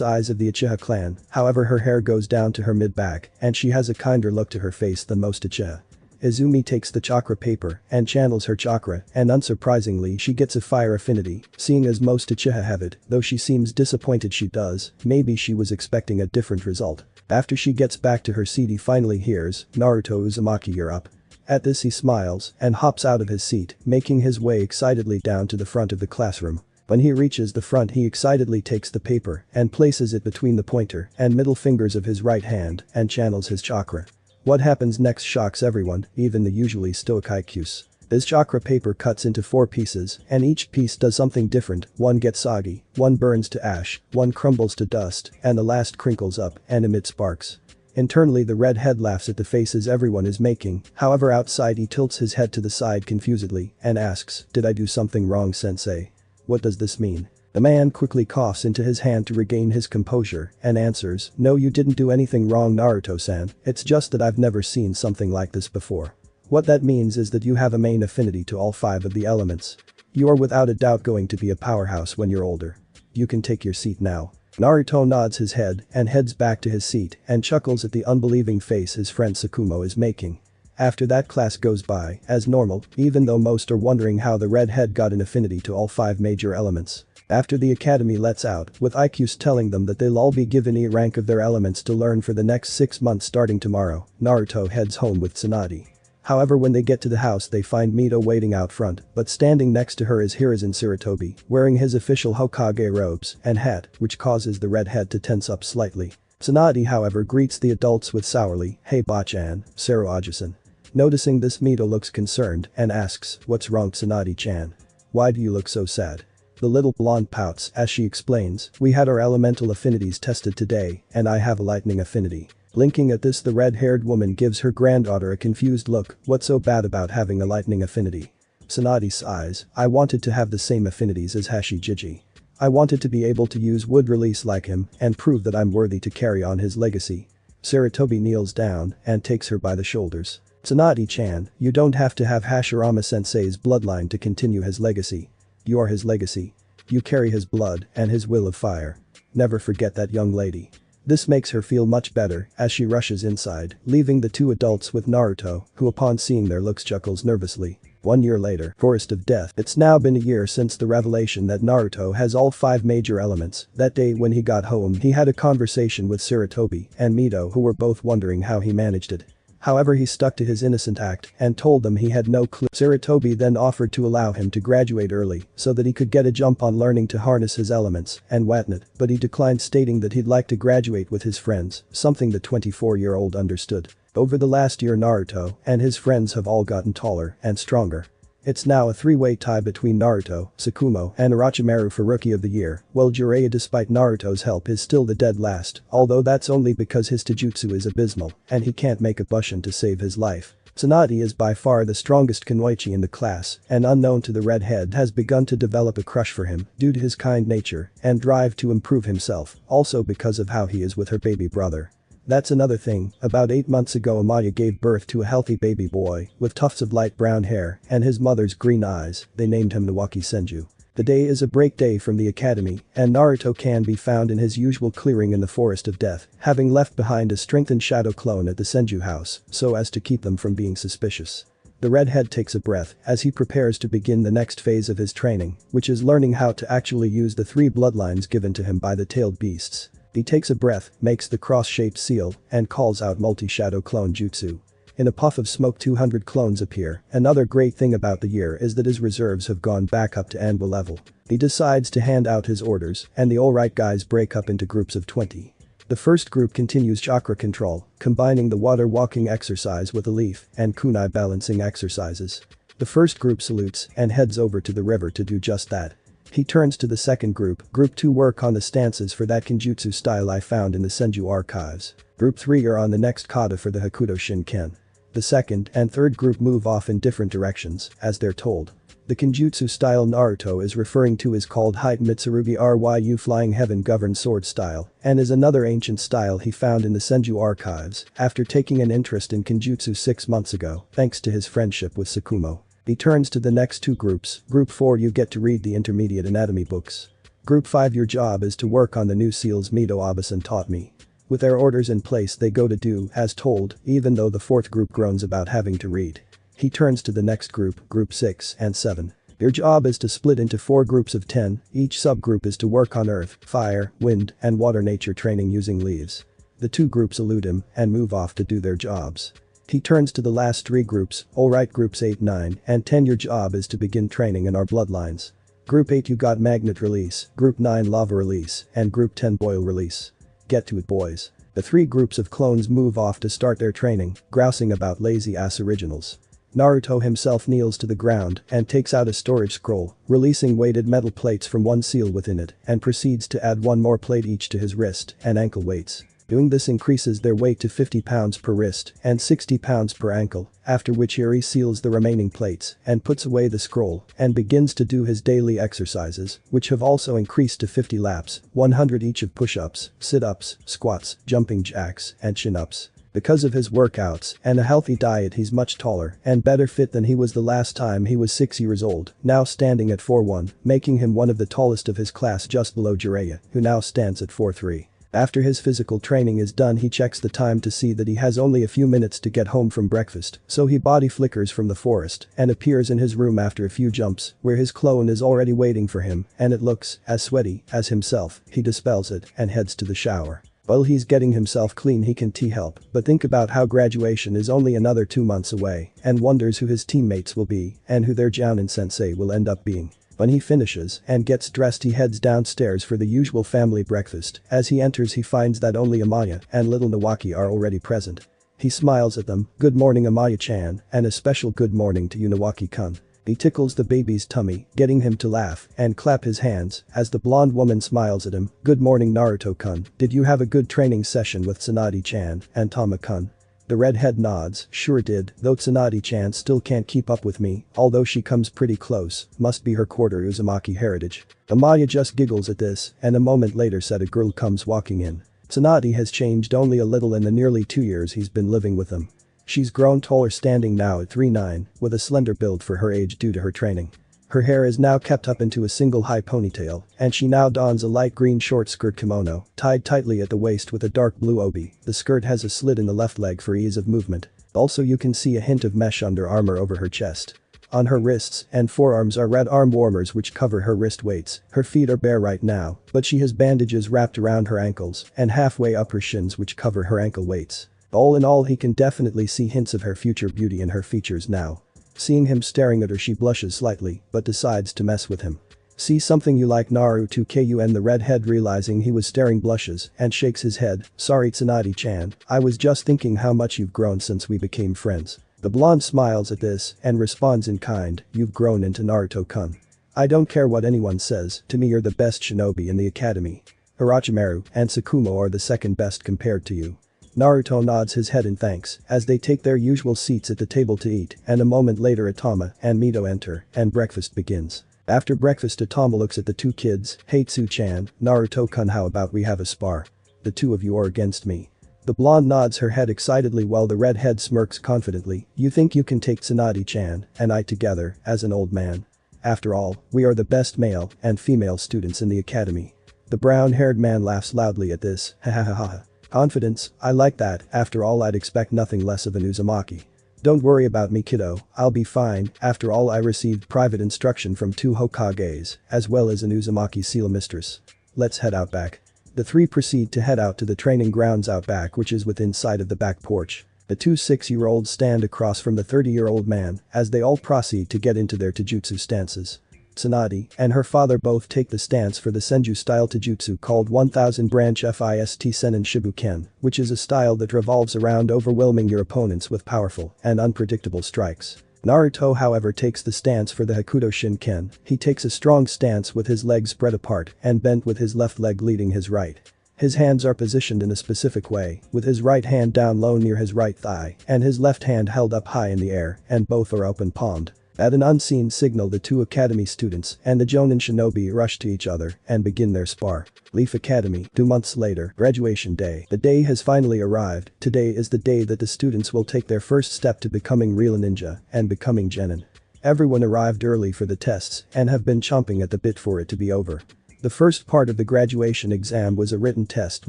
eyes of the Uchiha clan, however her hair goes down to her mid-back and she has a kinder look to her face than most Uchiha. Izumi takes the chakra paper and channels her chakra, and unsurprisingly she gets a fire affinity, seeing as most Uchiha have it, though she seems disappointed she does. Maybe she was expecting a different result. After she gets back to her seat he finally hears, "Naruto Uzumaki, you're up." At this he smiles and hops out of his seat, making his way excitedly down to the front of the classroom. When he reaches the front he excitedly takes the paper and places it between the pointer and middle fingers of his right hand and channels his chakra. What happens next shocks everyone, even the usually stoic IQs. This chakra paper cuts into 4 pieces, and each piece does something different. One gets soggy, one burns to ash, one crumbles to dust, and the last crinkles up and emits sparks. Internally the redhead laughs at the faces everyone is making, however outside he tilts his head to the side confusedly and asks, "Did I do something wrong, sensei? What does this mean?" The man quickly coughs into his hand to regain his composure and answers, "No, you didn't do anything wrong, Naruto-san, it's just that I've never seen something like this before. What that means is that you have a main affinity to all 5 of the elements. You are without a doubt going to be a powerhouse when you're older. You can take your seat now." Naruto nods his head and heads back to his seat and chuckles at the unbelieving face his friend Tsukumo is making. After that, class goes by as normal, even though most are wondering how the redhead got an affinity to all 5 major elements. After the academy lets out, with IQs telling them that they'll all be given a rank of their elements to learn for the next 6 months starting tomorrow, Naruto heads home with Tsunade. However, when they get to the house they find Mito waiting out front, but standing next to her is Hiruzen Sarutobi, wearing his official Hokage robes and hat, which causes the redhead to tense up slightly. Tsunade, however, greets the adults with sourly, "Hey Bachan, Saru-Aji-san." Noticing this, Mito looks concerned and asks, "What's wrong, Tsunade-chan? Why do you look so sad?" The little blonde pouts as she explains, "We had our elemental affinities tested today, and I have a lightning affinity." Blinking at this, the red-haired woman gives her granddaughter a confused look. "What's so bad about having a lightning affinity?" Tsunade sighs, "I wanted to have the same affinities as Hashijiji. I wanted to be able to use wood release like him and prove that I'm worthy to carry on his legacy." Sarutobi kneels down and takes her by the shoulders. "Tsunade-chan, you don't have to have Hashirama-sensei's bloodline to continue his legacy. You are his legacy. You carry his blood and his will of fire. Never forget that, young lady." This makes her feel much better as she rushes inside, leaving the 2 adults with Naruto, who upon seeing their looks chuckles nervously. 1 year later, Forest of Death. It's now been a year since the revelation that Naruto has all 5 major elements. That day when he got home he had a conversation with Sarutobi and Mito, who were both wondering how he managed it. However, he stuck to his innocent act and told them he had no clue. Sarutobi then offered to allow him to graduate early so that he could get a jump on learning to harness his elements and whatnot, but he declined, stating that he'd like to graduate with his friends, something the 24-year-old understood. Over the last year, Naruto and his friends have all gotten taller and stronger. It's now a three-way tie between Naruto, Tsukumo, and Orochimaru for Rookie of the Year, while Jiraiya, despite Naruto's help, is still the dead last, although that's only because his taijutsu is abysmal and he can't make a bushin to save his life. Tsunade is by far the strongest kunoichi in the class, and unknown to the redhead has begun to develop a crush for him due to his kind nature and drive to improve himself, also because of how he is with her baby brother. That's another thing. About 8 months ago, Amaya gave birth to a healthy baby boy with tufts of light brown hair and his mother's green eyes. They named him Nawaki Senju. The day is a break day from the academy, and Naruto can be found in his usual clearing in the Forest of Death, having left behind a strengthened shadow clone at the Senju house so as to keep them from being suspicious. The redhead takes a breath as he prepares to begin the next phase of his training, which is learning how to actually use the 3 bloodlines given to him by the tailed beasts. He takes a breath, makes the cross-shaped seal, and calls out multi-shadow clone jutsu. In a puff of smoke, 200 clones appear. Another great thing about the year is that his reserves have gone back up to Anwa level. He decides to hand out his orders, and the alright guys break up into groups of 20. The first group continues chakra control, combining the water walking exercise with a leaf and kunai balancing exercises. The first group salutes and heads over to the river to do just that. He turns to the second group, Group 2 work on the stances for that Kenjutsu style I found in the Senju archives. Group 3 are on the next kata for the Hakuto Shinken. The second and third group move off in different directions, as they're told. The Kenjutsu style Naruto is referring to is called Height Mitsurugi Ryu Flying Heaven Governed Sword style, and is another ancient style he found in the Senju archives after taking an interest in Kenjutsu 6 months ago, thanks to his friendship with Tsukumo. He turns to the next 2 groups. Group 4, you get to read the intermediate anatomy books. Group 5, your job is to work on the new seals Mito Abasan taught me. With their orders in place, they go to do as told, even though the 4th group groans about having to read. He turns to the next group, Group 6 and 7. Your job is to split into 4 groups of 10, each subgroup is to work on earth, fire, wind, and water nature training using leaves. The 2 groups elude him and move off to do their jobs. He turns to the last 3 groups, alright, groups 8, 9, and 10, your job is to begin training in our bloodlines. Group 8, you got magnet release, Group 9 lava release, and Group 10 boil release. Get to it, boys. The 3 groups of clones move off to start their training, grousing about lazy ass originals. Naruto himself kneels to the ground and takes out a storage scroll, releasing weighted metal plates from one seal within it, and proceeds to add 1 more plate each to his wrist and ankle weights. Doing this increases their weight to 50 pounds per wrist and 60 pounds per ankle, after which he reseals the remaining plates and puts away the scroll and begins to do his daily exercises, which have also increased to 50 laps, 100 each of push-ups, sit-ups, squats, jumping jacks, and chin-ups. Because of his workouts and a healthy diet, he's much taller and better fit than he was the last time he was 6 years old, now standing at 4'1", making him one of the tallest of his class, just below Jiraiya, who now stands at 4'3". After his physical training is done, he checks the time to see that he has only a few minutes to get home from breakfast, so he body flickers from the forest and appears in his room after a few jumps, where his clone is already waiting for him, and it looks as sweaty as himself. He dispels it and heads to the shower. While he's getting himself clean, he can help but think about how graduation is only another 2 months away and wonders who his teammates will be and who their Jounin sensei will end up being. When he finishes and gets dressed, he heads downstairs for the usual family breakfast. As he enters, he finds that only Amaya and little Nawaki are already present. He smiles at them. "Good morning, Amaya-chan, and a special good morning to you, Nawaki-kun." He tickles the baby's tummy, getting him to laugh and clap his hands as the blonde woman smiles at him. "Good morning, Naruto-kun. Did you have a good training session with Tsunade-chan and Tama-kun?" The redhead nods. "Sure did, though Tsunade-chan still can't keep up with me, although she comes pretty close, must be her quarter Uzumaki heritage." Amaya just giggles at this, and a moment later said a girl comes walking in. Tsunade has changed only a little in the nearly 2 years he's been living with him. She's grown taller, standing now at 3'9", with a slender build for her age due to her training. Her hair is now kept up into a single high ponytail, and she now dons a light green short skirt kimono, tied tightly at the waist with a dark blue obi. The skirt has a slit in the left leg for ease of movement. Also, you can see a hint of mesh under armor over her chest. On her wrists and forearms are red arm warmers which cover her wrist weights. Her feet are bare right now, but she has bandages wrapped around her ankles and halfway up her shins which cover her ankle weights. All in all, he can definitely see hints of her future beauty in her features now. Seeing him staring at her, she blushes slightly but decides to mess with him. See something you like Naruto kun? The redhead, realizing he was staring, blushes and shakes his head. Sorry Tsunade-chan, I was just thinking how much you've grown since we became friends. The blonde smiles at this and responds in kind, you've grown into Naruto-kun. I don't care what anyone says, to me you're the best shinobi in the academy. Orochimaru and Tsukumo are the second best compared to you. Naruto nods his head in thanks as they take their usual seats at the table to eat, and a moment later Atama and Mito enter and breakfast begins. After breakfast, Atama looks at the two kids. Hey Tsu-chan, Naruto-kun, how about we have a spar? The two of you are against me. The blonde nods her head excitedly while the redhead smirks confidently. You think you can take Tsunade-chan and I together as an old man? After all, we are the best male and female students in the academy. The brown-haired man laughs loudly at this. Ha ha ha ha. Confidence, I like that. After all, I'd expect nothing less of an Uzumaki. Don't worry about me, kiddo, I'll be fine. After all, I received private instruction from 2 Hokages, as well as an Uzumaki seal mistress. Let's head out back. The three proceed to head out to the training grounds out back, which is within sight of the back porch. The two 6-year-olds stand across from the 30-year-old man as they all proceed to get into their taijutsu stances. Tsunade and her father both take the stance for the Senju-style taijutsu called 1000 branch fist sannin shibuken, which is a style that revolves around overwhelming your opponents with powerful and unpredictable strikes. Naruto, however, takes the stance for the Hakuto Shinken. He takes a strong stance with his legs spread apart and bent, with his left leg leading his right. His hands are positioned in a specific way, with his right hand down low near his right thigh and his left hand held up high in the air, and both are open-palmed. At an unseen signal, the two academy students and the Jonin shinobi rush to each other and begin their spar. Leaf Academy, 2 months later, graduation day. The day has finally arrived. Today is the day that the students will take their first step to becoming real ninja and becoming genin. Everyone arrived early for the tests and have been chomping at the bit for it to be over. The first part of the graduation exam was a written test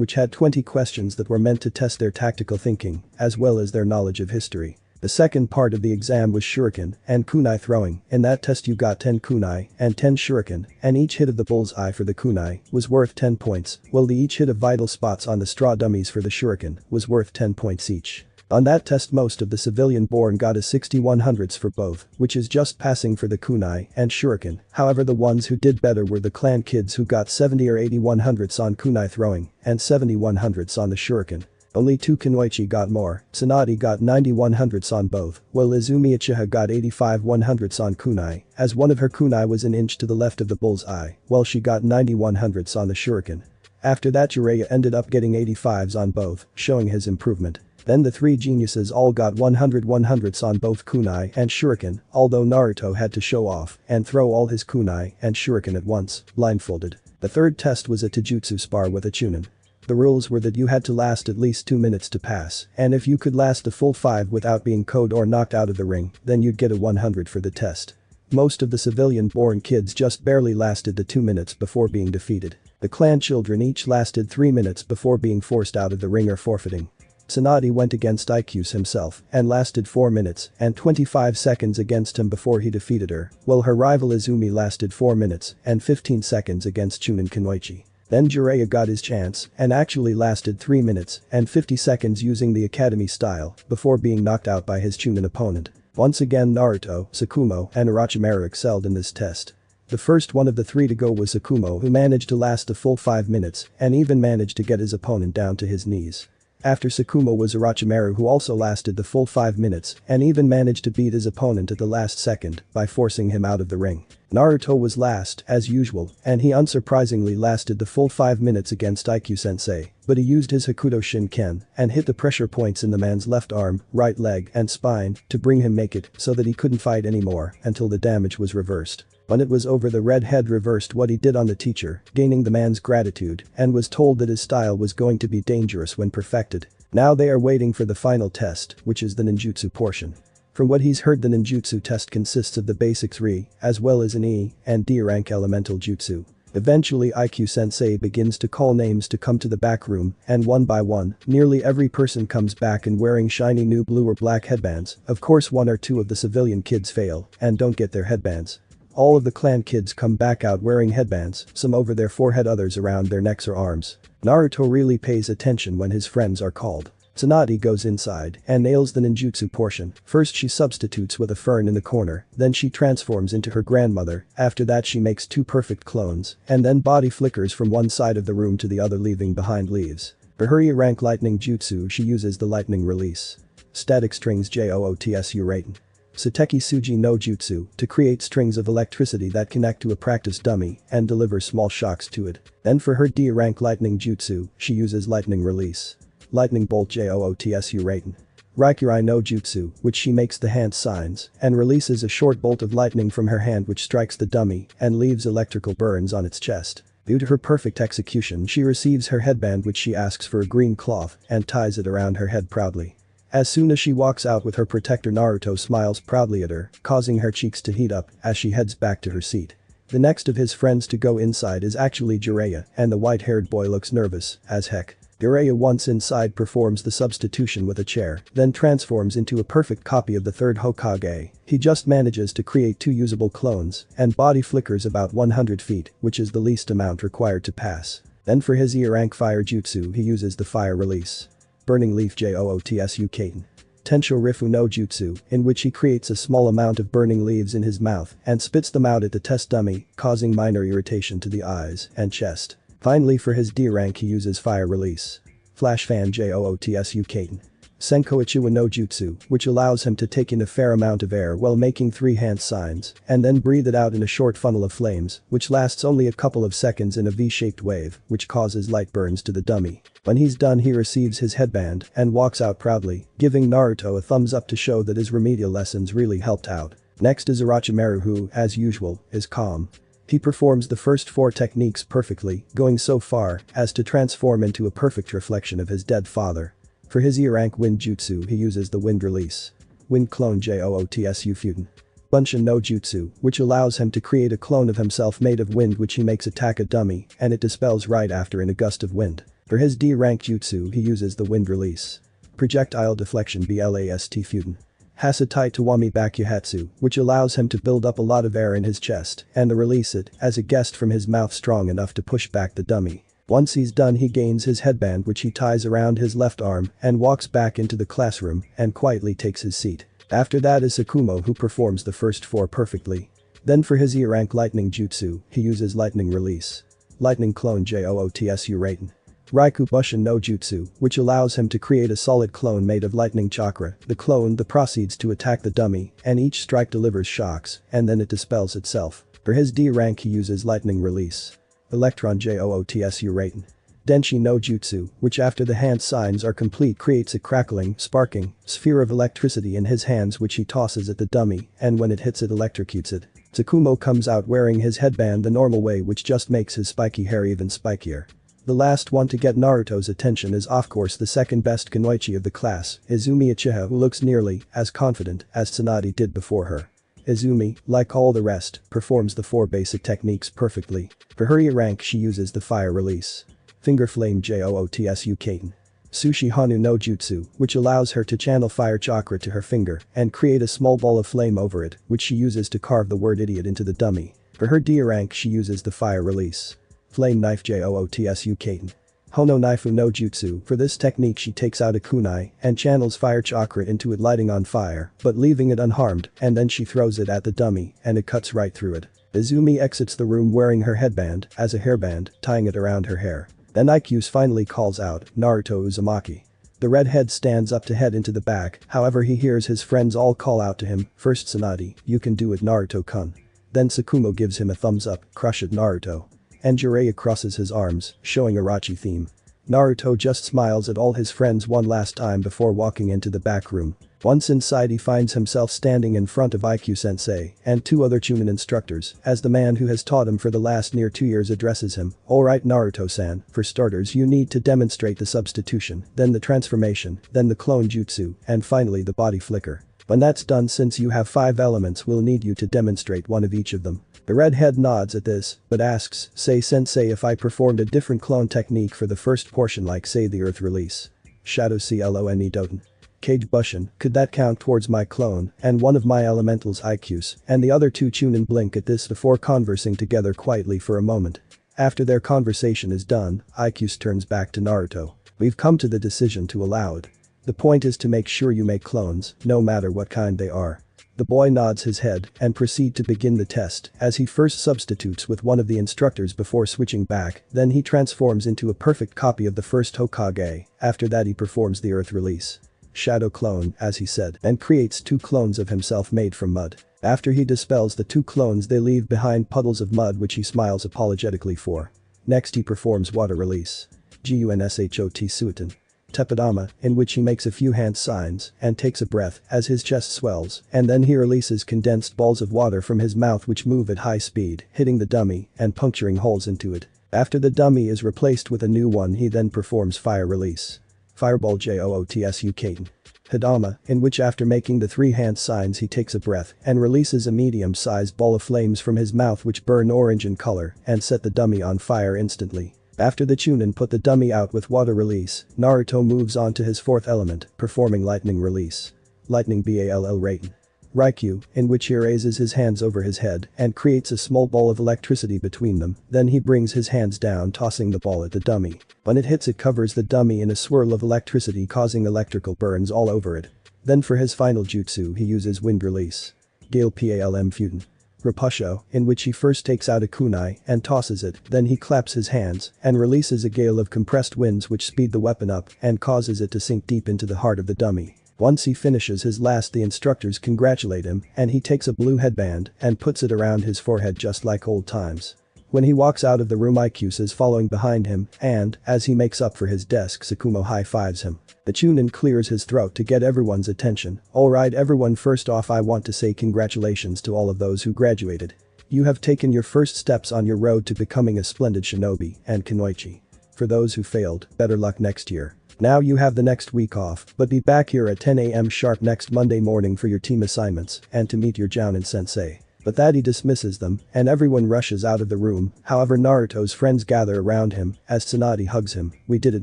which had 20 questions that were meant to test their tactical thinking as well as their knowledge of history. The second part of the exam was shuriken and kunai throwing. In that test you got 10 kunai and 10 shuriken, and each hit of the bullseye for the kunai was worth 10 points, while each hit of vital spots on the straw dummies for the shuriken was worth 10 points each. On that test, most of the civilian-born got a 6100s for both, which is just passing for the kunai and shuriken. However, the ones who did better were the clan kids, who got 70 or 8100s on kunai throwing and 7100s on the shuriken. Only 2 Kunoichi got more. Tsunade got 9100s on both, while Izumi Uchiha got 85 100s on kunai, as one of her kunai was an inch to the left of the bull's eye, while she got 9100s on the shuriken. After that, Jiraiya ended up getting 85s on both, showing his improvement. Then the three geniuses all got 100s on both kunai and shuriken, although Naruto had to show off and throw all his kunai and shuriken at once, blindfolded. The third test was a taijutsu spar with a chunin. The rules were that you had to last at least 2 minutes to pass, and if you could last the full 5 without being KO'd or knocked out of the ring, then you'd get a 100 for the test. Most of the civilian-born kids just barely lasted the 2 minutes before being defeated. The clan children each lasted 3 minutes before being forced out of the ring or forfeiting. Tsunade went against Iq's himself and lasted 4 minutes and 25 seconds against him before he defeated her, while her rival Izumi lasted 4 minutes and 15 seconds against Chunin Kunoichi. Then Jiraiya got his chance and actually lasted 3 minutes and 50 seconds using the academy style before being knocked out by his Chunin opponent. Once again, Naruto, Tsukumo and Orochimaru excelled in this test. The first one of the three to go was Tsukumo, who managed to last the full 5 minutes and even managed to get his opponent down to his knees. After Tsukumo was Orochimaru, who also lasted the full 5 minutes and even managed to beat his opponent at the last second by forcing him out of the ring. Naruto was last, as usual, and he unsurprisingly lasted the full 5 minutes against Iq-sensei, but he used his Hakuto Shinken and hit the pressure points in the man's left arm, right leg and spine to bring him naked so that he couldn't fight anymore until the damage was reversed. When it was over, the redhead reversed what he did on the teacher, gaining the man's gratitude, and was told that his style was going to be dangerous when perfected. Now they are waiting for the final test, which is the ninjutsu portion. From what he's heard, the ninjutsu test consists of the basic 3, as well as an E and D rank elemental jutsu. Eventually Iq-sensei begins to call names to come to the back room, and one by one, nearly every person comes back and wearing shiny new blue or black headbands. Of course, 1 or 2 of the civilian kids fail and don't get their headbands. All of the clan kids come back out wearing headbands, some over their forehead, others around their necks or arms. Naruto really pays attention when his friends are called. Tsunade goes inside and nails the ninjutsu portion. First she substitutes with a fern in the corner, then she transforms into her grandmother, after that she makes 2 perfect clones, and then body flickers from one side of the room to the other leaving behind leaves. For her E rank lightning jutsu she uses the lightning release. Static strings JOOTSU Raten. Sateki Suji no Jutsu to create strings of electricity that connect to a practice dummy and deliver small shocks to it. Then for her D rank lightning jutsu, she uses lightning release. Lightning bolt JOOTSU Raten. Raikyurai no Jutsu, which she makes the hand signs and releases a short bolt of lightning from her hand which strikes the dummy and leaves electrical burns on its chest. Due to her perfect execution she receives her headband which she asks for a green cloth and ties it around her head proudly. As soon as she walks out with her protector Naruto smiles proudly at her, causing her cheeks to heat up as she heads back to her seat. The next of his friends to go inside is actually Jiraiya and the white-haired boy looks nervous as heck. Jiraiya once inside performs the substitution with a chair, then transforms into a perfect copy of the third Hokage. He just manages to create 2 usable clones and body flickers about 100 feet, which is the least amount required to pass. Then for his E rank fire jutsu he uses the fire release. Burning leaf JOOTSU Katen. Tensho Rifu no Jutsu, in which he creates a small amount of burning leaves in his mouth and spits them out at the test dummy, causing minor irritation to the eyes and chest. Finally for his D rank he uses fire release. Flash fan JOOTSU Katen. Senko Ichiwa no Jutsu, which allows him to take in a fair amount of air while making 3 hand signs and then breathe it out in a short funnel of flames, which lasts only a couple of seconds in a V-shaped wave, which causes light burns to the dummy. When he's done he receives his headband and walks out proudly, giving Naruto a thumbs up to show that his remedial lessons really helped out. Next is Orochimaru who, as usual, is calm. He performs the first 4 techniques perfectly, going so far as to transform into a perfect reflection of his dead father. For his E rank wind jutsu he uses the wind release. Wind clone JOOTSU Futen. Bunshin no Jutsu, which allows him to create a clone of himself made of wind which he makes attack a dummy and it dispels right after in a gust of wind. For his D rank jutsu he uses the wind release. Projectile deflection BLAST Futen. Hasatai Tawami Bakuhatsu, which allows him to build up a lot of air in his chest and to release it as a gust from his mouth strong enough to push back the dummy. Once he's done he gains his headband which he ties around his left arm and walks back into the classroom and quietly takes his seat. After that is Sakumo who performs the first 4 perfectly. Then for his E rank lightning jutsu, he uses lightning release. Lightning clone JOOTSU Raten. Raikou Bushin no Jutsu, which allows him to create a solid clone made of lightning chakra. The clone proceeds to attack the dummy and each strike delivers shocks and then it dispels itself. For his D rank he uses lightning release. Electron JOOTSU Raten. Denshi no Jutsu, which after the hand signs are complete creates a crackling, sparking sphere of electricity in his hands which he tosses at the dummy and when it hits it electrocutes it. Tsukumo comes out wearing his headband the normal way which just makes his spiky hair even spikier. The last one to get Naruto's attention is of course the second best kunoichi of the class, Izumi Uchiha, who looks nearly as confident as Tsunade did before her. Izumi, like all the rest, performs the 4 basic techniques perfectly. For her E rank she uses the fire release. Finger flame JOOTSU Katen. Sushi Hanu no Jutsu, which allows her to channel fire chakra to her finger and create a small ball of flame over it, which she uses to carve the word idiot into the dummy. For her D rank she uses the fire release. Flame knife JOOTSU Katen. Hono Naifu no Jutsu, for this technique she takes out a kunai and channels fire chakra into it lighting on fire, but leaving it unharmed and then she throws it at the dummy and it cuts right through it. Izumi exits the room wearing her headband as a hairband, tying it around her hair. Then Aikyus finally calls out, Naruto Uzumaki. The redhead stands up to head into the back, however he hears his friends all call out to him, first Tsunade, you can do it Naruto-kun. Then Sakumo gives him a thumbs up, crush it Naruto. And Jiraiya crosses his arms, showing Orochi theme. Naruto just smiles at all his friends one last time before walking into the back room. Once inside he finds himself standing in front of IQ sensei and 2 other Chunin instructors as the man who has taught him for the last near 2 years addresses him. Alright Naruto-san, for starters you need to demonstrate the substitution, then the transformation, then the clone jutsu, and finally the body flicker. When that's done, since you have 5 elements, we'll need you to demonstrate one of each of them. The redhead nods at this, but asks, say sensei, if I performed a different clone technique for the first portion like say the earth release. Shadow Clone Doten. Cage Bushin, could that count towards my clone and one of my elementals IQs, and the other 2 Chunin blink at this before conversing together quietly for a moment. After their conversation is done, IQs turns back to Naruto. We've come to the decision to allow it. The point is to make sure you make clones, no matter what kind they are. The boy nods his head and proceeds to begin the test as he first substitutes with one of the instructors before switching back, then he transforms into a perfect copy of the first Hokage, after that he performs the earth release. Shadow clone, as he said, and creates 2 clones of himself made from mud. After he dispels the 2 clones they leave behind puddles of mud which he smiles apologetically for. Next he performs water release. Gunshot Suiton. Tepidama, in which he makes a few hand signs and takes a breath as his chest swells, and then he releases condensed balls of water from his mouth which move at high speed, hitting the dummy and puncturing holes into it. After the dummy is replaced with a new one he then performs fire release. Fireball Jootsu Katen. Hidama, in which after making the 3 hand signs he takes a breath and releases a medium-sized ball of flames from his mouth which burn orange in color and set the dummy on fire instantly. After the Chunin put the dummy out with water release, Naruto moves on to his 4th element, performing lightning release. Lightning Ball Raten. Raikyu, in which he raises his hands over his head and creates a small ball of electricity between them, then he brings his hands down tossing the ball at the dummy. When it hits it covers the dummy in a swirl of electricity causing electrical burns all over it. Then for his final jutsu he uses wind release. Gale Palm Futen. Rapusho, in which he first takes out a kunai and tosses it, then he claps his hands and releases a gale of compressed winds which speed the weapon up and causes it to sink deep into the heart of the dummy. Once he finishes his last the instructors congratulate him and he takes a blue headband and puts it around his forehead just like old times. When he walks out of the room Ikusa is following behind him and, as he makes up for his desk Tsukumo high-fives him. The Chunin clears his throat to get everyone's attention. Alright everyone, first off I want to say congratulations to all of those who graduated. You have taken your first steps on your road to becoming a splendid shinobi and kunoichi. For those who failed, better luck next year. Now you have the next week off, but be back here at 10 AM sharp next Monday morning for your team assignments and to meet your Jounin sensei. But that he dismisses them and everyone rushes out of the room. However, Naruto's friends gather around him as Tsunade hugs him. We did it,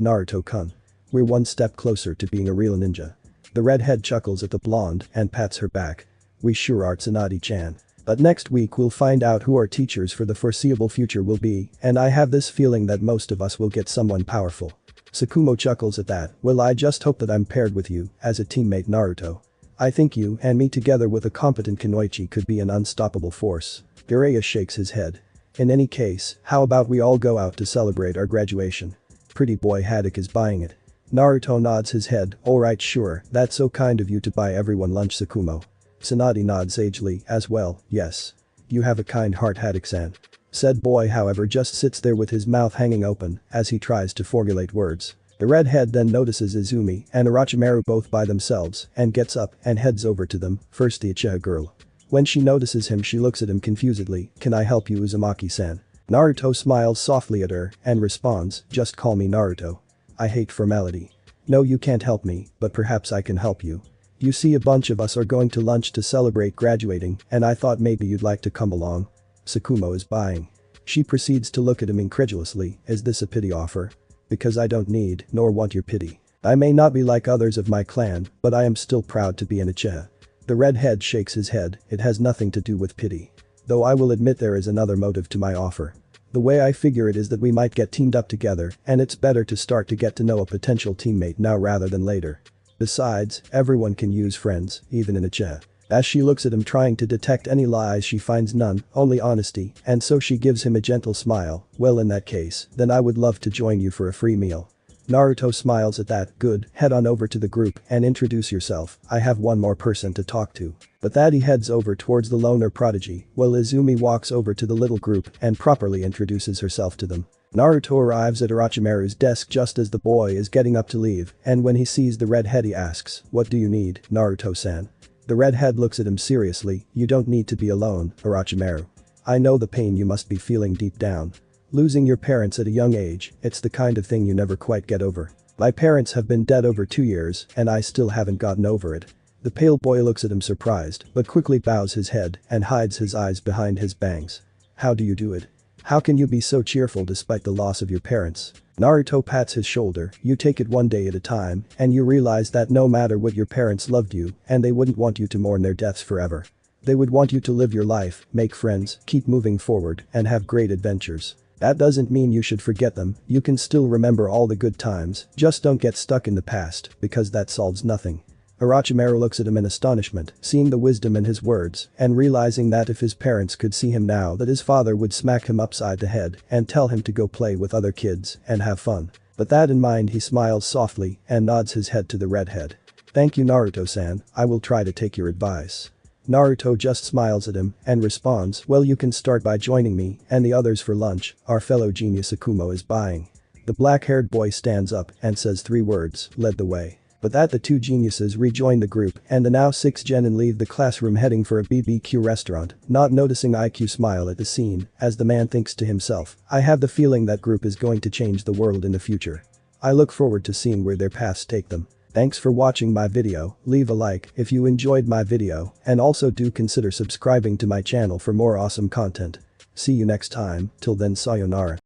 Naruto-kun. We're one step closer to being a real ninja. The redhead chuckles at the blonde and pats her back. We sure are, Tsunade-chan. But next week we'll find out who our teachers for the foreseeable future will be, and I have this feeling that most of us will get someone powerful. Tsukumo chuckles at that. Well, I just hope that I'm paired with you as a teammate, Naruto. I think you and me together with a competent kunoichi could be an unstoppable force. Jiraiya shakes his head. In any case, how about we all go out to celebrate our graduation? Pretty boy Haddock is buying it. Naruto nods his head. Alright, sure, that's so kind of you to buy everyone lunch, Tsukumo. Tsunade nods sagely as well. Yes. You have a kind heart, Haddock-san. Said boy however just sits there with his mouth hanging open as he tries to formulate words. The redhead then notices Izumi and Orochimaru both by themselves and gets up and heads over to them, first the Uchiha girl. When she notices him she looks at him confusedly. Can I help you, Uzumaki-san? Naruto smiles softly at her and responds, just call me Naruto. I hate formality. No, you can't help me, but perhaps I can help you. You see, a bunch of us are going to lunch to celebrate graduating and I thought maybe you'd like to come along. Tsukumo is buying. She proceeds to look at him incredulously. Is this a pity offer? Because I don't need nor want your pity. I may not be like others of my clan, but I am still proud to be an Uchiha. The redhead shakes his head. It has nothing to do with pity. Though I will admit there is another motive to my offer. The way I figure it is that we might get teamed up together and it's better to start to get to know a potential teammate now rather than later. Besides, everyone can use friends, even in Uchiha. As she looks at him trying to detect any lies she finds none, only honesty, and so she gives him a gentle smile. Well, in that case, then I would love to join you for a free meal. Naruto smiles at that. Good, head on over to the group and introduce yourself. I have one more person to talk to. But that he heads over towards the loner prodigy, while Izumi walks over to the little group and properly introduces herself to them. Naruto arrives at Orochimaru's desk just as the boy is getting up to leave, and when he sees the redhead he asks, what do you need, Naruto-san? The redhead looks at him seriously. You don't need to be alone, Orochimaru. I know the pain you must be feeling deep down. Losing your parents at a young age, it's the kind of thing you never quite get over. My parents have been dead over 2 years and I still haven't gotten over it. The pale boy looks at him surprised but quickly bows his head and hides his eyes behind his bangs. How do you do it? How can you be so cheerful despite the loss of your parents? Naruto pats his shoulder. You take it one day at a time and you realize that no matter what your parents loved you and they wouldn't want you to mourn their deaths forever. They would want you to live your life, make friends, keep moving forward and have great adventures. That doesn't mean you should forget them, you can still remember all the good times, just don't get stuck in the past, because that solves nothing. Orochimaru looks at him in astonishment, seeing the wisdom in his words, and realizing that if his parents could see him now that his father would smack him upside the head and tell him to go play with other kids and have fun. But that in mind he smiles softly and nods his head to the redhead. Thank you Naruto-san, I will try to take your advice. Naruto just smiles at him and responds, well you can start by joining me and the others for lunch, our fellow genius Akumo is buying. The black-haired boy stands up and says 3 words, led the way. But that the 2 geniuses rejoin the group and the now 6 genin leave the classroom heading for a BBQ restaurant, not noticing IQ smile at the scene, as the man thinks to himself, I have the feeling that group is going to change the world in the future. I look forward to seeing where their paths take them. Thanks for watching my video, leave a like if you enjoyed my video and also do consider subscribing to my channel for more awesome content. See you next time, till then sayonara.